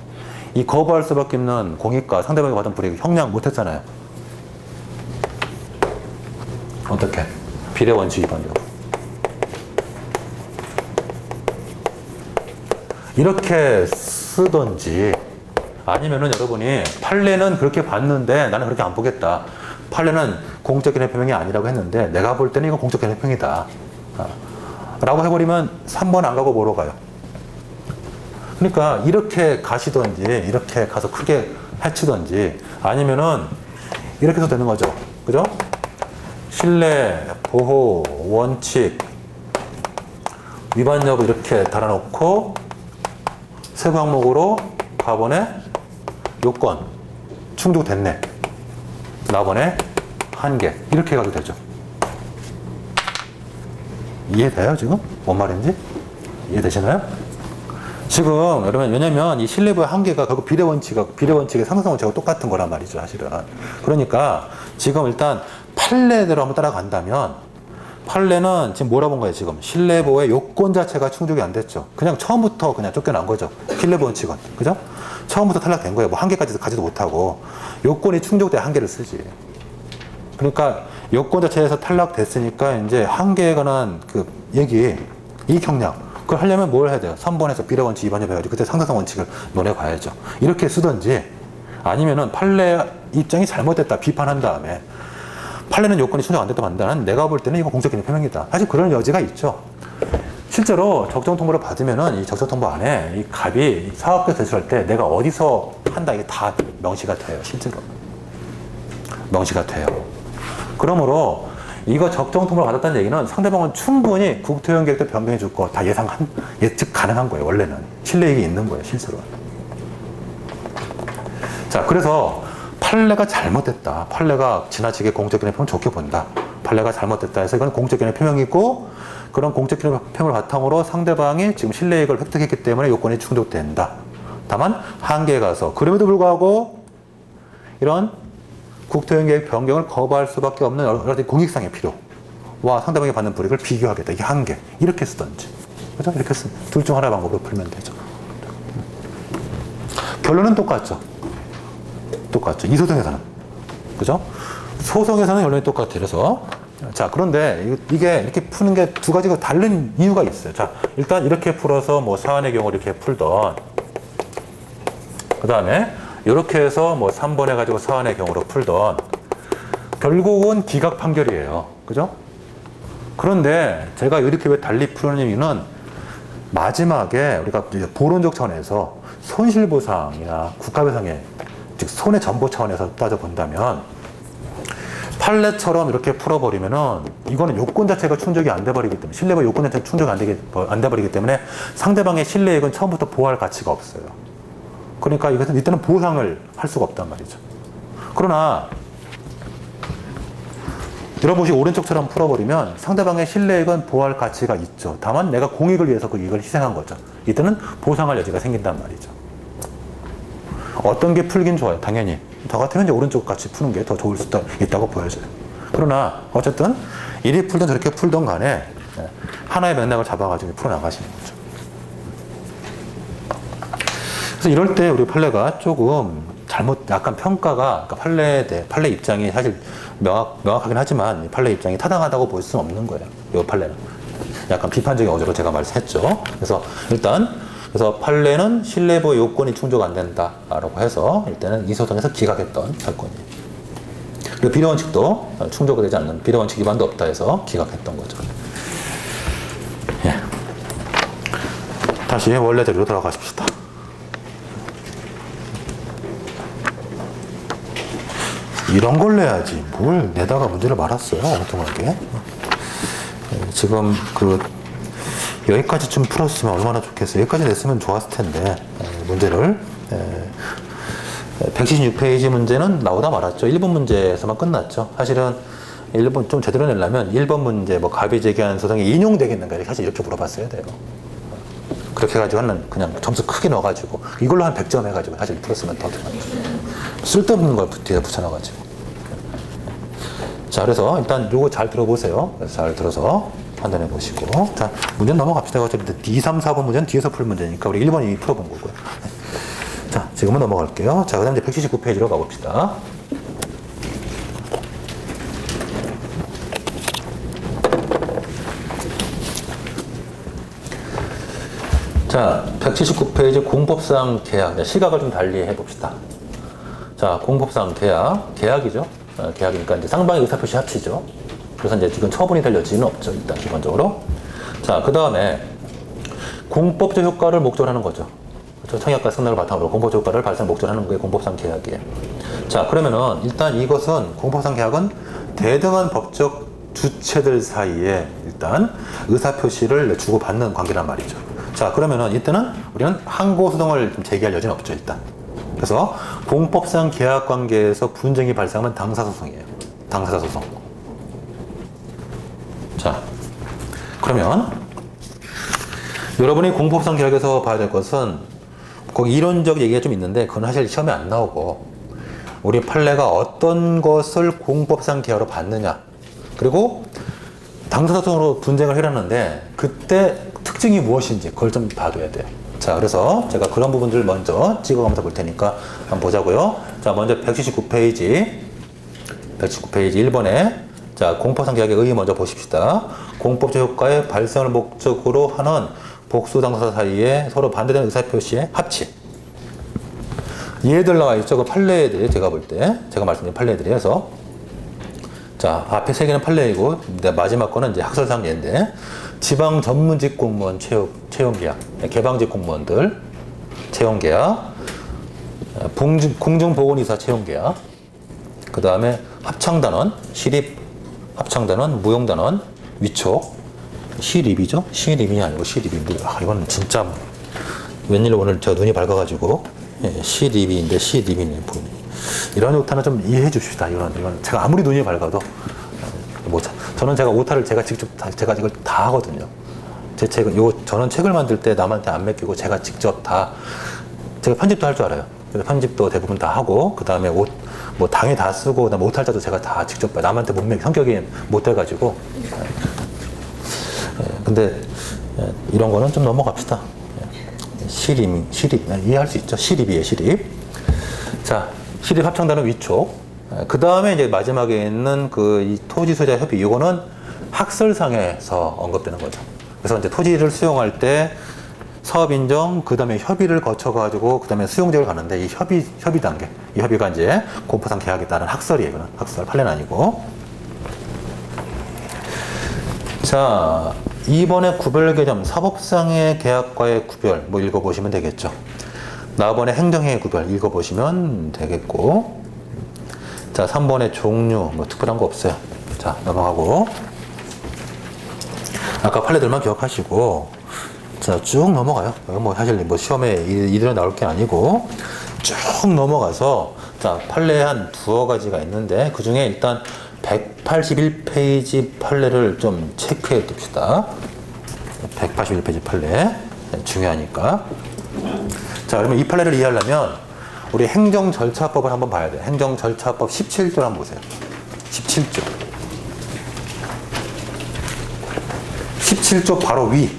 이 거부할 수밖에 없는 공익과 상대방이 받은 불이익 형량 못했잖아요. 어떻게? 비례 원칙 위반이요. 이렇게 쓰던지 아니면은 여러분이 판례는 그렇게 봤는데 나는 그렇게 안 보겠다. 판례는 공적 견해 표명이 아니라고 했는데 내가 볼 때는 이건 공적 견해 표명이다. 라고 해버리면 3번 안 가고 뭐로 가요? 그러니까 이렇게 가시던지 이렇게 가서 크게 해치던지 아니면은 이렇게 해서 되는 거죠. 그죠? 신뢰 보호 원칙 위반 여부 이렇게 달아놓고 세부 항목으로 4번에 요건 충족됐네. 나번에 한계 이렇게 가도 되죠. 이해돼요 지금? 뭔 말인지? 이해되시나요? 지금 여러분 왜냐면 이 신뢰보호의 한계가 결국 비례 원칙의 상승 원칙하고 똑같은 거란 말이죠 사실은. 그러니까 지금 일단 판례대로 한번 따라간다면 판례는 지금 뭐라고 본 거예요 지금? 신뢰보호의 요건 자체가 충족이 안 됐죠. 그냥 처음부터 그냥 쫓겨난 거죠. 신뢰보호 원칙은. 그죠? 처음부터 탈락된 거예요. 뭐 한계까지도 가지도 못하고 요건이 충족돼 한계를 쓰지. 그러니까 요건 자체에서 탈락됐으니까 이제 한계에 관한 그 얘기 이익 형량 그걸 하려면 뭘 해야 돼요? 3번에서 비례 원칙 위반을 해야지. 그때 상대성 원칙을 논해 봐야죠. 이렇게 쓰든지 아니면은 판례 입장이 잘못됐다 비판한 다음에 판례는 요건이 충족 안 됐다 판단은 내가 볼 때는 이거 공적 견해 표명이다. 사실 그런 여지가 있죠. 실제로 적정 통보를 받으면은 이 적정 통보 안에 이 값이 사업계 제출할 때 내가 어디서 한다 이게 다 명시가 돼요. 실제로 명시가 돼요. 그러므로 이거 적정 통보를 받았다는 얘기는 상대방은 충분히 국토형 계획도 변경해 줄 거 다 예측 가능한 거예요. 원래는 신뢰이익이 있는 거예요. 실제로. 자, 그래서 판례가 잘못됐다. 판례가 지나치게 공적 견해 표명 좋게 본다. 판례가 잘못됐다 해서 이건 공적 견해 표명이고 그런 공적 견해 표명을 바탕으로 상대방이 지금 신뢰이익을 획득했기 때문에 요건이 충족된다. 다만 한계에 가서 그럼에도 불구하고 이런 국토형 계획 변경을 거부할 수밖에 없는 여러 가지 공익상의 필요와 상대방이 받는 불이익을 비교하겠다. 이게 한계. 이렇게 쓰던지. 그죠? 이렇게 쓰. 둘 중 하나의 방법으로 풀면 되죠. 결론은 똑같죠. 똑같죠. 이 소송에서는. 그죠? 소송에서는 결론이 똑같아요. 그래서. 자, 그런데 이게 이렇게 푸는 게 두 가지가 다른 이유가 있어요. 자, 일단 이렇게 풀어서 뭐 사안의 경우를 이렇게 풀던. 그 다음에 이렇게 해서 뭐 3번 해가지고 사안의 경우로 풀던. 결국은 기각 판결이에요. 그죠? 그런데 제가 이렇게 왜 달리 푸는 이유는 마지막에 우리가 보론적 차원에서 손실보상이나 국가배상의 즉 손해전보 차원에서 따져본다면 판례처럼 이렇게 풀어버리면은 이거는 요건 자체가 충족이 안 돼버리기 때문에 신뢰보호 요건 자체가 충족이 안 돼버리기 때문에 상대방의 신뢰이익은 처음부터 보호할 가치가 없어요. 그러니까 이것은 이때는 보상을 할 수가 없단 말이죠. 그러나 여러분 혹시 오른쪽처럼 풀어버리면 상대방의 신뢰익은 보호할 가치가 있죠. 다만 내가 공익을 위해서 그 이익을 희생한 거죠. 이때는 보상할 여지가 생긴단 말이죠. 어떤 게 풀긴 좋아요. 당연히. 저 같으면 이제 오른쪽 같이 푸는 게 더 좋을 수도 있다고 보여져요. 그러나 어쨌든 이리 풀든 저렇게 풀든 간에 하나의 맥락을 잡아가지고 풀어나가시는 거죠. 그래서 이럴 때 우리 판례가 조금 약간 평가가, 그러니까 판례 입장이 사실 명확하긴 하지만 판례 입장이 타당하다고 볼 수는 없는 거예요. 이 판례는. 약간 비판적인 어조로 제가 말했죠. 그래서 그래서 판례는 신뢰보호 요건이 충족 안 된다라고 해서 일단은 이 소송에서 기각했던 사건이에요. 그리고 비례원칙도 충족이 되지 않는, 비례원칙 위반도 없다 해서 기각했던 거죠. 예. 다시 원래 자리로 돌아가십시다. 이런 걸 내야지. 뭘 내다가 문제를 말았어요. 엉뚱하게. 지금 여기까지 좀 풀었으면 얼마나 좋겠어요. 여기까지 냈으면 좋았을 텐데, 문제를. 176페이지 문제는 나오다 말았죠. 1번 문제에서만 끝났죠. 사실은 1번 좀 제대로 내려면 1번 문제, 가비 제기한 소송이 인용되겠는가, 사실 이렇게 물어봤어야 돼요. 그렇게 해가지고 그냥 점수 크게 넣어가지고, 이걸로 한 100점 해가지고 사실 풀었으면 더 좋았죠. 쓸데없는 걸 뒤에 붙여놔가지고. 자, 그래서 일단 요거 잘 들어보세요. 그래서 잘 들어서 판단해 보시고. 자, 문제 넘어갑시다. 어차피 2, 3, 4번 문제는 뒤에서 풀 문제니까 우리 1번 이미 풀어본 거고요. 자, 지금은 넘어갈게요. 자, 그 다음 이제 179페이지로 가봅시다. 자, 179페이지 공법상 계약. 시각을 좀 달리 해봅시다. 자, 공법상 계약이죠. 계약이니까 이제 쌍방의 의사표시 합치죠. 그래서 이제 지금 처분이 될 여지는 없죠. 일단 기본적으로. 자, 그 다음에 공법적 효과를 목적으로 하는 거죠. 그렇죠? 청약과 승낙을 바탕으로 공법적 효과를 발생 목적으로 하는 게 공법상 계약이에요. 자, 그러면은 일단 이것은 공법상 계약은 대등한 법적 주체들 사이에 일단 의사표시를 주고받는 관계란 말이죠. 자, 그러면은 이때는 우리는 항고소송을 좀 제기할 여지는 없죠. 일단. 그래서 공법상 계약 관계에서 분쟁이 발생하면 당사소송이에요. 당사소송. 자, 그러면 여러분이 공법상 계약에서 봐야 될 것은 거기 이론적 얘기가 좀 있는데 그건 사실 시험에 안 나오고 우리 판례가 어떤 것을 공법상 계약으로 받느냐, 그리고 당사소송으로 분쟁을 해놨는데 그때 특징이 무엇인지 그걸 좀 봐둬야 돼요. 자, 그래서 제가 그런 부분들을 먼저 찍어가면서 볼 테니까 한번 보자고요. 자, 먼저 179페이지 1번에 자, 공법상 계약의 의의 먼저 보십시다. 공법적 효과의 발생을 목적으로 하는 복수 당사자 사이에 서로 반대되는 의사표시의 합치. 얘들 나와 있죠. 그 판례들이 제가 볼 때 제가 말씀드린 판례들이 해서 자, 앞에 세 개는 판례이고 마지막 거는 이제 학설상 예인데 지방 전문직 공무원 채용 계약, 개방직 공무원들 채용 계약, 공중보건의사 채용 계약, 그 다음에 합창단원, 시립 합창단원, 무용단원, 위촉, 시립이죠? 시립이 아니고 시립인데, 이건 진짜 웬일로 오늘 제가 눈이 밝아가지고 시립인데 시립이네. 이런 오타는 좀 이해해 주십시다. 이건 제가 아무리 눈이 밝아도 저는 제가 오타를 제가 직접 제가 이걸 다 하거든요. 제 책은 저는 책을 만들 때 남한테 안 맡기고 제가 직접 제가 편집도 할 줄 알아요. 그래서 편집도 대부분 다 하고 그 다음에 당에 다 쓰고 그다음 오탈자도 제가 다 직접 남한테 성격이 못돼가지고. 근데 이런 거는 좀 넘어갑시다. 시립 이해할 수 있죠. 시립이에요, 시립. 자, 시립 합창단은 위촉. 그 다음에 이제 마지막에 있는 이 토지 소유자 협의, 이거는 학설상에서 언급되는 거죠. 그래서 이제 토지를 수용할 때 사업 인정, 그 다음에 협의를 거쳐가지고 그 다음에 수용제를 가는데 이 협의 단계, 이 협의가 이제 공법상 계약에 따른 학설이에요. 이거는 학설, 판례는 아니고. 자, 2번의 구별 개념, 사법상의 계약과의 구별 읽어보시면 되겠죠. 나번의 행정의 구별 읽어보시면 되겠고. 자, 3번의 종류, 특별한 거 없어요. 자, 넘어가고. 아까 판례들만 기억하시고, 자, 쭉 넘어가요. 사실 시험에 이대로 나올 게 아니고, 쭉 넘어가서, 자, 판례 한 두어 가지가 있는데, 그 중에 일단 181페이지 판례를 좀 체크해 둡시다. 181페이지 판례. 중요하니까. 자, 그러면 이 판례를 이해하려면 우리 행정절차법을 한번 봐야 돼요. 행정절차법 17조를 한번 보세요. 17조. 17조 바로 위.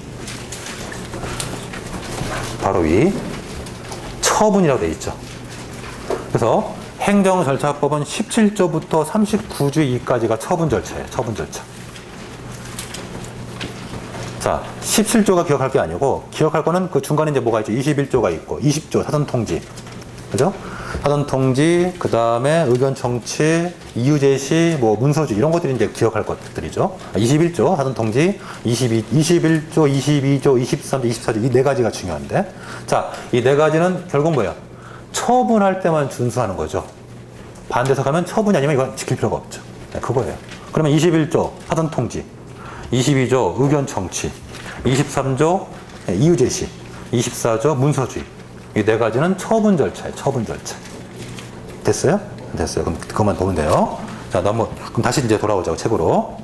바로 위. 처분이라고 되어 있죠. 그래서 행정절차법은 17조부터 39조 2까지가 처분 절차예요. 처분 절차. 자, 17조가 기억할 게 아니고 기억할 거는 그 중간에 이제 뭐가 있죠? 21조가 있고 20조 사전통지. 그죠? 사전통지, 그 다음에 의견 청취, 이유 제시, 뭐 문서주 이런 것들이 이제 기억할 것들이죠. 21조 사전통지, 21조, 22조, 23조, 24조 이 네 가지가 중요한데, 자, 이 네 가지는 결국 뭐예요? 처분할 때만 준수하는 거죠. 반대서 가면 처분이 아니면 이건 지킬 필요가 없죠. 네, 그거예요. 그러면 21조 사전통지, 22조 의견 청취, 23조 이유 제시, 24조 문서주의 이 네 가지는 처분 절차예요. 처분 절차. 됐어요? 됐어요. 그럼 그것만 보면 돼요. 자, 그럼 다시 이제 돌아오자고 책으로.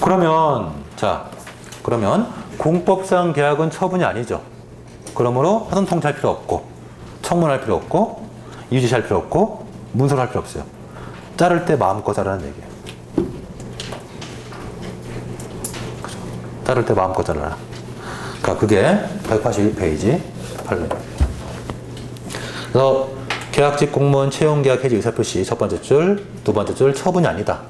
그러면 공법상 계약은 처분이 아니죠. 그러므로 사전통지할 필요 없고, 청문할 필요 없고, 이유제시할 필요 없고, 문서를 할 필요 없어요. 자를 때 마음껏 자르는 얘기예요. 그죠? 자를 때 마음껏 자르라. 그러니까 그게 181페이지 판례. 그래서 계약직 공무원 채용계약 해지 의사표시 첫 번째 줄, 두 번째 줄 처분이 아니다.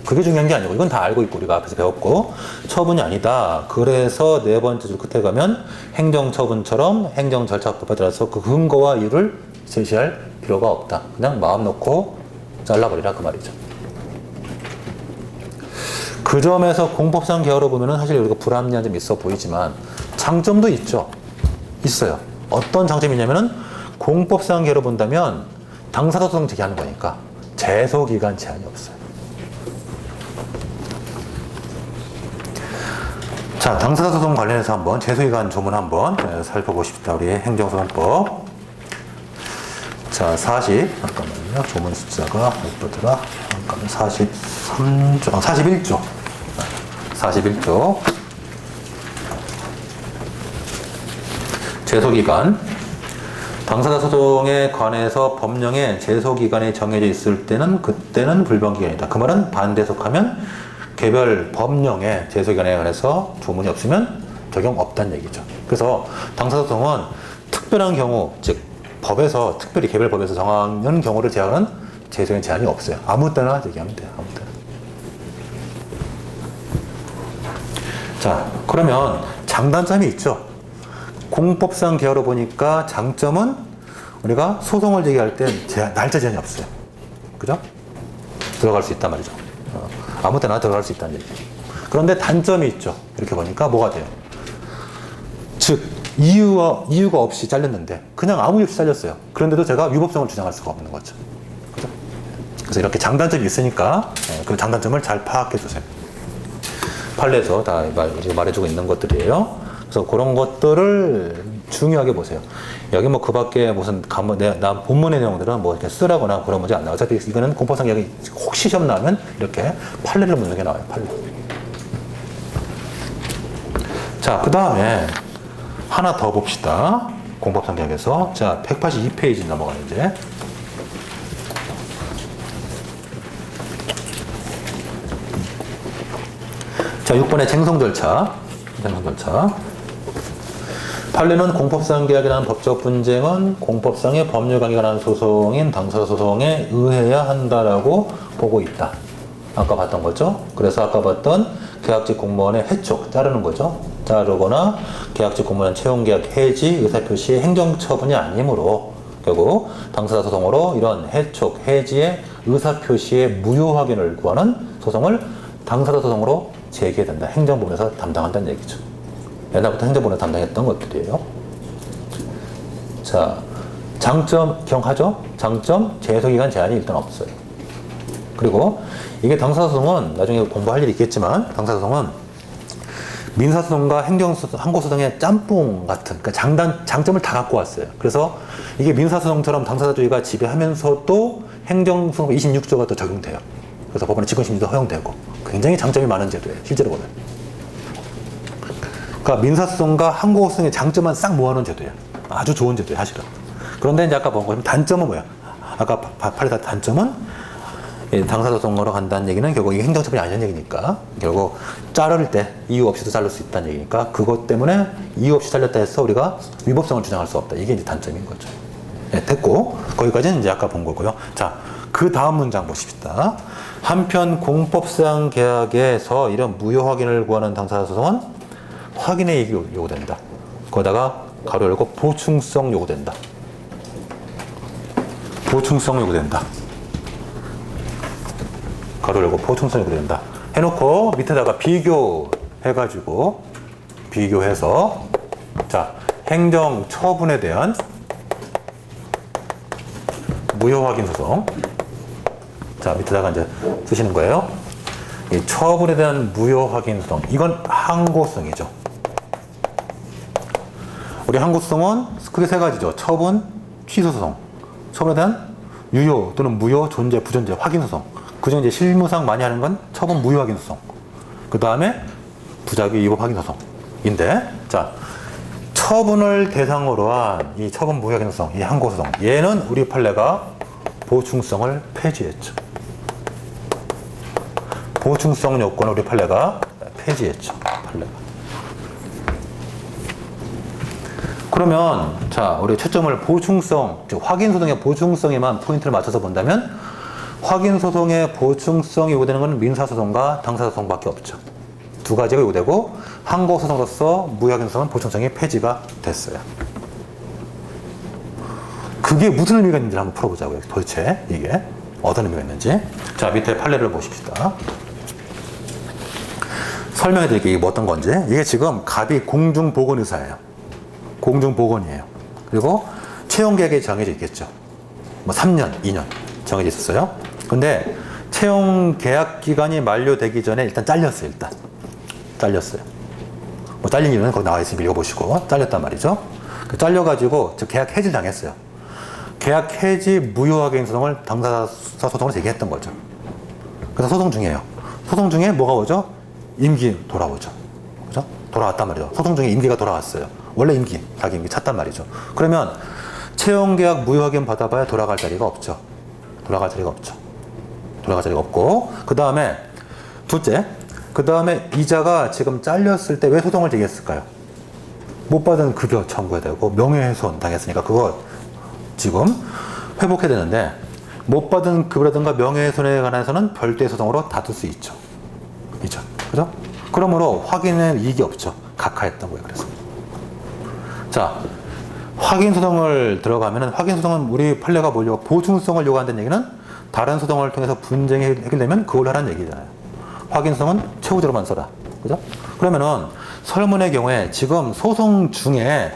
그게 중요한 게 아니고 이건 다 알고 있고 우리가 앞에서 배웠고 처분이 아니다. 그래서 네 번째 줄 끝에 가면 행정처분처럼 행정절차법에 따라서 그 근거와 이유를 제시할 필요가 없다. 그냥 마음 놓고 잘라버리라 그 말이죠. 그 점에서 공법상 계약으로 보면은 사실 우리가 불합리한 점이 있어 보이지만 장점도 있죠. 있어요. 어떤 장점이 있냐면은 공법상 계약으로 본다면 당사자 소송 제기하는 거니까 제소기간 제한이 없어요. 자, 당사자 소송 관련해서 한번 제소기간 조문 한번 살펴보십시다. 우리 행정소송법. 자, 잠깐만요. 조문 숫자가 몇 도더라? 잠깐만, 41조. 41조. 제소기간. 당사자 소송에 관해서 법령에 제소기간이 정해져 있을 때는 그때는 불변기간이다. 그 말은 반대속하면 개별 법령에 제소기간에 관해서 조문이 없으면 적용 없다는 얘기죠. 그래서 당사자 소송은 특별한 경우, 즉 법에서 특별히 개별 법에서 정하는 경우를 제한하는 제소기간 제한이 없어요. 아무 때나 얘기하면 돼요. 아무 때나. 자, 그러면 장단점이 있죠. 공법상 계약으로 보니까 장점은 우리가 소송을 제기할 때 날짜 제한이 없어요. 그죠? 들어갈 수 있단 말이죠. 아무 때나 들어갈 수 있다는 얘기죠. 그런데 단점이 있죠. 이렇게 보니까 뭐가 돼요? 즉 이유가 없이 잘렸는데 그냥 아무 이유 없이 잘렸어요. 그런데도 제가 위법성을 주장할 수가 없는 거죠. 그죠? 그래서 이렇게 장단점이 있으니까 그 장단점을 잘 파악해 주세요. 판례에서 다 말해주고 있는 것들이에요. 그래서 그런 것들을 중요하게 보세요. 여기 뭐 그 밖에 무슨 나 본문의 내용들은 뭐 이렇게 쓰라거나 그런 문제 안 나와요. 어차피 이거는 공법상 계약이 혹시 시험 나오면 이렇게 판례를 묻는 게 나와요. 판례. 자, 그 다음에 하나 더 봅시다. 공법상 계약에서. 자, 182페이지 넘어가요, 이제. 자, 6번의 쟁송 절차. 판례는 공법상 계약이라는 법적 분쟁은 공법상의 법률 관계가 관한 소송인 당사자 소송에 의해야 한다라고 보고 있다. 아까 봤던 거죠. 그래서 아까 봤던 계약직 공무원의 해촉, 자르는 거죠. 자르거나 계약직 공무원 채용계약 해지, 의사표시의 행정처분이 아니므로 결국 당사자 소송으로 이런 해촉, 해지의 의사표시의 무효 확인을 구하는 소송을 당사자 소송으로 제기해야 된다. 행정부에서 담당한다는 얘기죠. 옛날부터 행정부에서 담당했던 것들이에요. 자, 장점 기억하죠? 장점, 제소기간 제한이 일단 없어요. 그리고 이게 당사소송은 나중에 공부할 일이 있겠지만 당사소송은 민사소송과 행정소송, 항고소송의 짬뽕 같은 그러니까 장점을 다 갖고 왔어요. 그래서 이게 민사소송처럼 당사자주의가 지배하면서도 행정소송 26조가 또 적용돼요. 그래서 법원의 직권심리도 허용되고 굉장히 장점이 많은 제도예요. 실제로 보면. 그러니까 민사소송과 항고소송의 장점만 싹 모아놓은 제도예요. 아주 좋은 제도예요, 사실은. 그런데 이제 아까 본 것처럼 단점은 뭐야? 아까 판례다 단점은 당사소송으로 간다는 얘기는 결국 이게 행정처분이 아니라는 얘기니까 결국 자를 때 이유 없이도 자를 수 있다는 얘기니까 그것 때문에 이유 없이 잘렸다 해서 우리가 위법성을 주장할 수 없다. 이게 이제 단점인 거죠. 네, 됐고 거기까지는 이제 아까 본 거고요. 자, 그 다음 문장 보십시다. 한편 공법상 계약에서 이런 무효 확인을 구하는 당사소송은 확인의 이익이 요구된다. 거기다가 가로 열고 보충성 요구된다. 보충성 요구된다. 가로 열고 보충성 요구된다. 해놓고 밑에다가 비교해가지고 비교해서 자 행정 처분에 대한 무효 확인 소송. 자 밑에다가 이제 쓰시는 거예요. 이 처분에 대한 무효 확인 소송. 이건 항고성이죠. 우리 항고소송은 크게 세 가지죠. 처분, 취소소송. 처분에 대한 유효 또는 무효, 존재, 부존재, 확인소송. 그중에 이제 실무상 많이 하는 건 처분 무효 확인소송. 그 다음에 부작위 위법 확인소송인데, 자, 처분을 대상으로 한 이 처분 무효 확인소송, 이 항고소송. 얘는 우리 판례가 보충성을 폐지했죠. 보충성 요건을 우리 판례가 폐지했죠. 판례가. 그러면 자 우리 초점을 보충성, 즉 확인소송의 보충성에만 포인트를 맞춰서 본다면 확인소송의 보충성이 요구되는 것은 민사소송과 당사소송밖에 없죠. 두 가지가 요구되고 항고소송으로서 무효확인소송은 보충성이 폐지가 됐어요. 그게 무슨 의미가 있는지 한번 풀어보자고요. 도대체 이게 어떤 의미가 있는지. 자 밑에 판례를 보십시다. 설명해 드릴게요. 이게 뭐 어떤 건지. 이게 지금 갑이 공중보건의사예요. 공중보건이에요. 그리고 채용계약이 정해져 있겠죠. 뭐 3년, 2년 정해져 있었어요. 근데 채용계약 기간이 만료되기 전에 일단 잘렸어요. 일단 잘렸어요. 뭐 잘린 이유는 거기 나와 있으니까 읽어보시고 잘렸단 말이죠. 잘려가지고 저 계약 해지를 당했어요. 계약 해지 무효확인 소송을 당사자 소송으로 제기했던 거죠. 그래서 소송 중이에요. 소송 중에 뭐가 오죠? 임기 돌아오죠. 그죠? 돌아왔단 말이죠. 소송 중에 임기가 돌아왔어요. 원래 임기, 자기 임기 찼단 말이죠. 그러면 채용계약 무효확인 받아봐야 돌아갈 자리가 없죠. 돌아갈 자리가 없죠. 돌아갈 자리가 없고, 그 다음에 둘째, 그 다음에 이자가 지금 잘렸을 때 왜 소송을 제기했을까요? 못 받은 급여 청구해야 되고 명예훼손 당했으니까 그거 지금 회복해야 되는데 못 받은 급여라든가 명예훼손에 관해서는 별도의 소송으로 다툴 수 있죠. 있죠. 그죠? 그러므로 확인은 이익이 없죠. 각하했던 거예요. 그래서. 자, 확인소송을 들어가면은 확인소송은 우리 판례가 뭐죠? 보충성을 요구한다는 얘기는 다른 소송을 통해서 분쟁이 해결되면 그걸 하라는 얘기잖아요. 확인소송은 최후적으로만 써라. 그죠? 그러면은 설문의 경우에 지금 소송 중에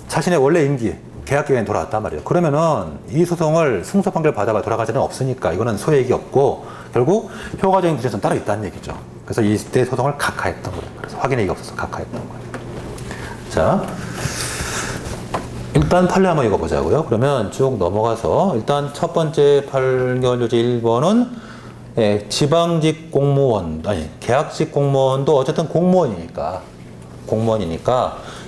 자신의 원래 임기, 계약 기간이 돌아왔단 말이에요. 그러면은 이 소송을 승소 판결 받아봐 돌아갈 자는 없으니까 이거는 소액이 없고 결국 효과적인 부재성은 따로 있다는 얘기죠. 그래서 이때 소송을 각하했던 거예요. 그래서 확인의 이익이 없어서 각하했던 거예요. 자, 일단 판례 한번 읽어보자고요. 그러면 쭉 넘어가서 일단 첫 번째 판결 요지 1번은 지방직 공무원, 아니 계약직 공무원도 어쨌든 공무원이니까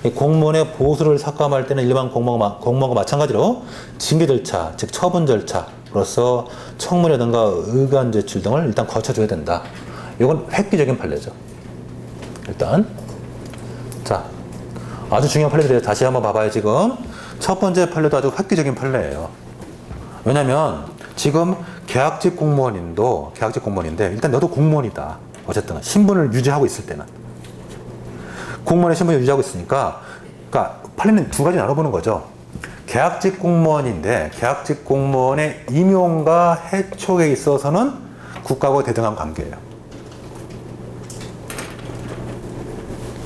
이 공무원의 보수를 삭감할 때는 일반 공무원과 마찬가지로 징계 절차, 즉 처분 절차로서 청문회든가 의견 제출 등을 일단 거쳐줘야 된다. 이건 획기적인 판례죠. 일단 자, 아주 중요한 판례들이에요. 다시 한번 봐봐요. 지금 첫 번째 판례도 아주 획기적인 판례예요. 왜냐면 지금 계약직 공무원인데 일단 너도 공무원이다. 어쨌든 신분을 유지하고 있을 때는 공무원의 신분을 유지하고 있으니까, 그러니까 판례는 두 가지 나눠보는 거죠. 계약직 공무원인데 계약직 공무원의 임용과 해촉에 있어서는 국가하고 대등한 관계예요.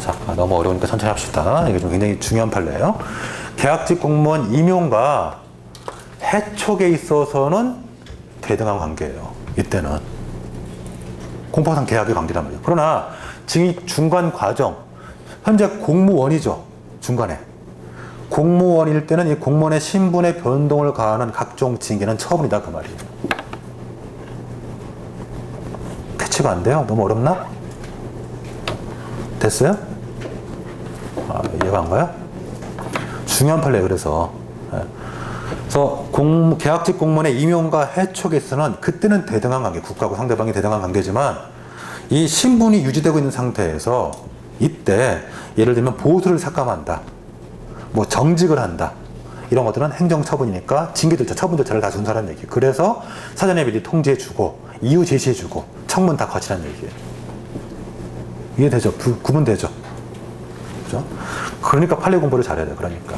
자, 너무 어려우니까 천천히 합시다. 이게 좀 굉장히 중요한 판례예요. 계약직 공무원 임용과 해촉에 있어서는 대등한 관계예요. 이때는 공법상 계약의 관계란 말이에요. 그러나 증익 중간 과정, 현재 공무원이죠. 중간에 공무원일 때는 이 공무원의 신분의 변동을 가하는 각종 징계는 처분이다 그 말이에요. 캐치가 안 돼요? 너무 어렵나? 됐어요? 이해가 안 가요? 중요한 판례예요. 그래서 계약직 공무원의 임용과 해촉에 있어서는 그때는 대등한 관계, 국가하고 상대방이 대등한 관계지만 이 신분이 유지되고 있는 상태에서 이때 예를 들면 보수를 삭감한다, 뭐 정직을 한다, 이런 것들은 행정처분이니까 징계절차, 처분 절차를 다 준수하라는 얘기예요. 그래서 사전에 미리 통지해주고 이유 제시해주고 청문 다 거치라는 얘기예요. 이해되죠? 구분되죠? 그죠? 그러니까 판례 공부를 잘해야 돼요. 그러니까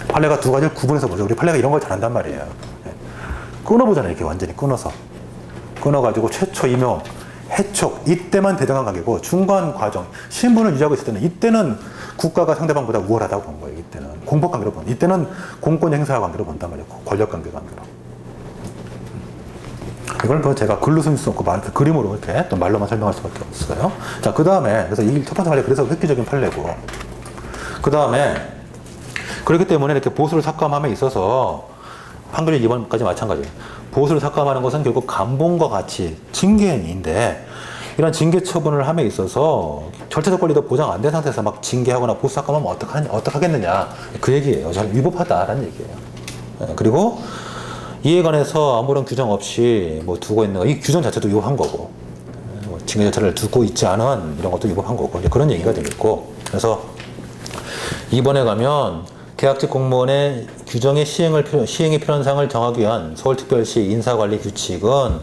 판례가 두 가지를 구분해서 보죠. 우리 판례가 이런 걸 잘한단 말이에요. 끊어보잖아요. 이렇게 완전히 끊어가지고 최초 임용, 해촉, 이때만 대등한 관계고 중간 과정, 신분을 유지하고 있을 때는 이때는 국가가 상대방보다 우월하다고 본 거예요. 이때는 공법관계로 본, 이때는 공권 행사 관계로 본단 말이에요. 권력관계 관계로. 이걸 뭐 제가 글로 쓸 수 없고 그림으로 이렇게 또 말로만 설명할 수밖에 없어요. 자, 그 다음에 그래서 이 첫 번째 판례 그래서 획기적인 판례고, 그 다음에 그렇기 때문에 이렇게 보수를 삭감함에 있어서 판결이 이번까지 마찬가지예요. 보수를 삭감하는 것은 결국 감봉과 같이 징계인데 이런 징계 처분을 함에 있어서 절차적 권리도 보장 안 된 상태에서 막 징계하거나 보수 삭감하면 어떡하겠느냐 그 얘기예요. 저는 위법하다라는 얘기예요. 그리고 이에 관해서 아무런 규정 없이 뭐 두고 있는 거, 이 규정 자체도 위법한 거고, 징계 절차를 두고 있지 않은 이런 것도 위법한 거고, 이제 그런 얘기가 되겠고, 그래서 이번에 가면 계약직 공무원의 규정의 시행이 필요한 사항을 정하기 위한 서울특별시 인사관리 규칙은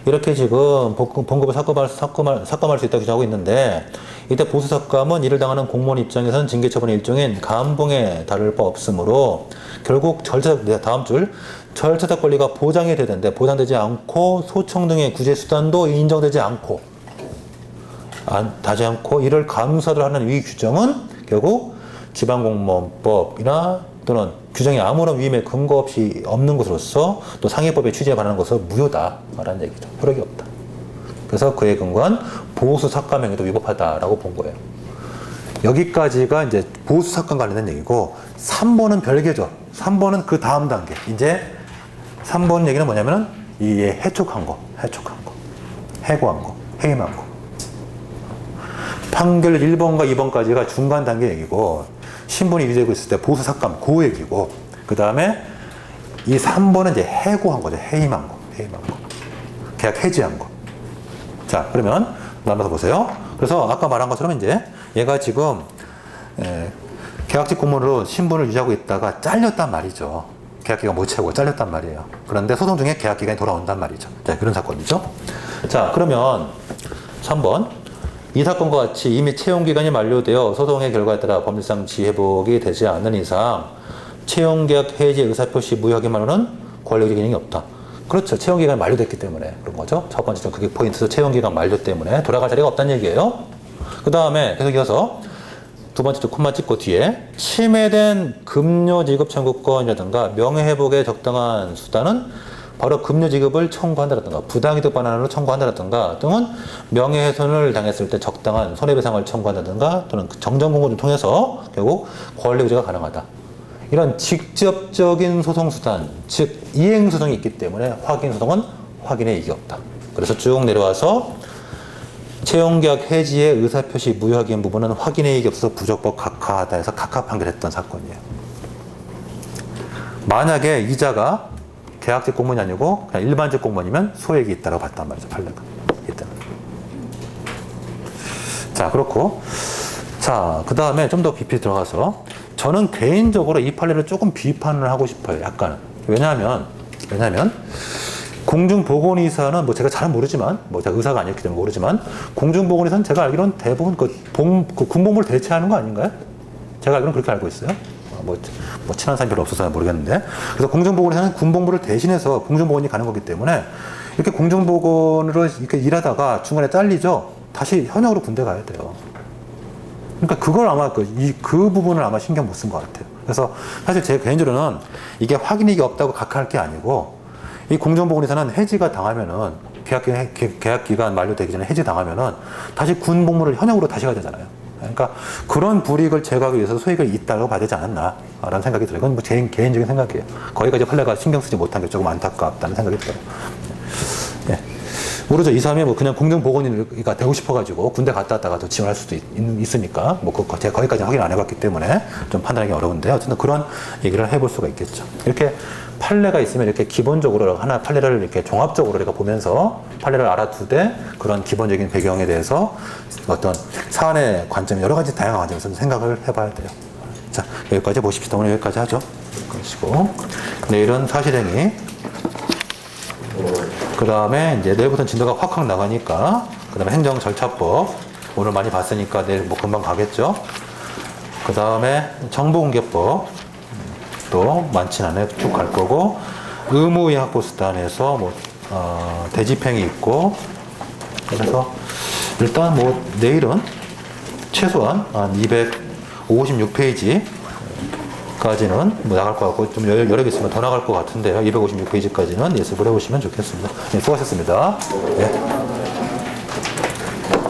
이렇게 지금 봉급을 삭감할 수 있다고 규정하고 있는데, 이때 보수 삭감은 이를 당하는 공무원 입장에서는 징계 처분의 일종인 감봉에 다를 바 없으므로 결국 다음 줄 절차적 권리가 보장이 되는데 보장되지 않고 소청 등의 구제 수단도 인정되지 않고 이를 감수를 하는 이 규정은 결국 지방공무원법이나 또는 규정이 아무런 위임의 근거 없이 없는 것으로서 또 상위법의 취지에 반하는 것은 무효다라는 얘기죠. 효력이 없다. 그래서 그에 근거한 보수 삭감 행위도 위법하다라고 본 거예요. 여기까지가 이제 보수 삭감 관련된 얘기고, 3번은 별개죠. 3번은 그 다음 단계. 이제 3번 얘기는 뭐냐면은 이 해촉한 거, 해고한 거, 해임한 거. 판결 1번과 2번까지가 중간 단계 얘기고, 신분이 유지되고 있을 때 보수 삭감, 그 얘기고, 그 다음에 이 3번은 이제 해고한 거죠. 해임한 거. 계약 해지한 거. 자, 그러면 나눠서 보세요. 그래서 아까 말한 것처럼 이제 얘가 지금 계약직 공무원으로 신분을 유지하고 있다가 잘렸단 말이죠. 계약기간 못 채우고 잘렸단 말이에요. 그런데 소송 중에 계약기간이 돌아온단 말이죠. 자, 그런 사건이죠. 자, 그러면 3번. 이 사건과 같이 이미 채용기간이 만료되어 소송의 결과에 따라 법률상 지회복이 되지 않는 이상 채용계약 해지 의사표시 무효하기만으로는 권력적 기능이 없다. 그렇죠. 채용기간이 만료됐기 때문에 그런 거죠. 첫 번째 좀 그게 포인트에서 채용기간 만료 때문에 돌아갈 자리가 없다는 얘기예요. 그 다음에 계속 이어서 두 번째 콤마 찍고 뒤에 침해된 급료 지급 청구권이라든가 명예회복에 적당한 수단은 바로 급료 지급을 청구한다라든가 부당이득 반환으로 청구한다라든가 또는 명예훼손을 당했을 때 적당한 손해배상을 청구한다든가 또는 정정공고를 통해서 결국 권리구제가 가능하다. 이런 직접적인 소송수단, 즉 이행소송이 있기 때문에 확인소송은 확인의 이익이 없다. 그래서 쭉 내려와서 채용계약 해지의 의사표시 무효하기인 부분은 확인의 이익이 없어서 부적법 각하하다 해서 각하 판결했던 사건이에요. 만약에 이자가 계약직 공무원이 아니고 그냥 일반직 공무원이면 소액이 있다고 봤단 말이죠. 판례가. 이때는. 자, 그렇고. 자, 그 다음에 좀 더 깊이 들어가서 저는 개인적으로 이 판례를 조금 비판을 하고 싶어요. 약간. 왜냐하면 공중보건의사는 뭐 제가 잘 모르지만, 뭐 제가 의사가 아니었기 때문에 모르지만, 공중보건의사는 제가 알기로는 대부분 그 군복무를 대체하는 거 아닌가요? 제가 알기로는 그렇게 알고 있어요. 뭐 친한 사람이 별로 없어서 모르겠는데. 그래서 공중보건의사는 군복무를 대신해서 공중보건이 가는 거기 때문에 이렇게 공중보건으로 이렇게 일하다가 중간에 잘리죠. 다시 현역으로 군대 가야 돼요. 그러니까 그걸 아마 그 부분을 아마 신경 못 쓴 것 같아요. 그래서 사실 제 개인적으로는 이게 확인이익이 없다고 각하할 게 아니고, 이 공중보건의사는 해지가 당하면은 계약기간 만료되기 전에 해지 당하면은 다시 군 복무를 현역으로 다시 가야 되잖아요. 그러니까 그런 불이익을 제거하기 위해서 소익을 있다고 봐야 되지 않았나 라는 생각이 들어요. 그건 뭐 제 개인적인 생각이에요. 거기까지 판례가 신경 쓰지 못한 게 조금 안타깝다는 생각이 들어요. 네. 모르죠. 2, 3이 뭐 그냥 공중보건이가 되고 싶어가지고 군대 갔다 왔다가 또 지원할 수도 있으니까 뭐 제가 거기까지 확인 안 해봤기 때문에 좀 판단하기 어려운데 어쨌든 그런 얘기를 해볼 수가 있겠죠. 이렇게 판례가 있으면 이렇게 기본적으로 하나 판례를 이렇게 종합적으로 우리가 보면서 판례를 알아두되 그런 기본적인 배경에 대해서 어떤 사안의 관점 여러 가지 다양한 관점에서 생각을 해봐야 돼요. 자, 여기까지 보십시다. 오늘 여기까지 하죠. 그러시고 내일은 사실행위. 그 다음에 이제 내일부터는 진도가 확확 나가니까 그 다음에 행정절차법 오늘 많이 봤으니까 내일 뭐 금방 가겠죠. 그 다음에 정보공개법 또 많지는 않아요. 쭉 갈 거고 의무위학보수단에서 뭐 대집행이 있고 그래서 일단 뭐 내일은 최소한 한 256페이지 까지는 뭐 나갈 것 같고 좀 여러 개 있으면 더 나갈 것 같은데요. 256페이지까지는 예습을 해보시면 좋겠습니다. 네, 수고하셨습니다. 네.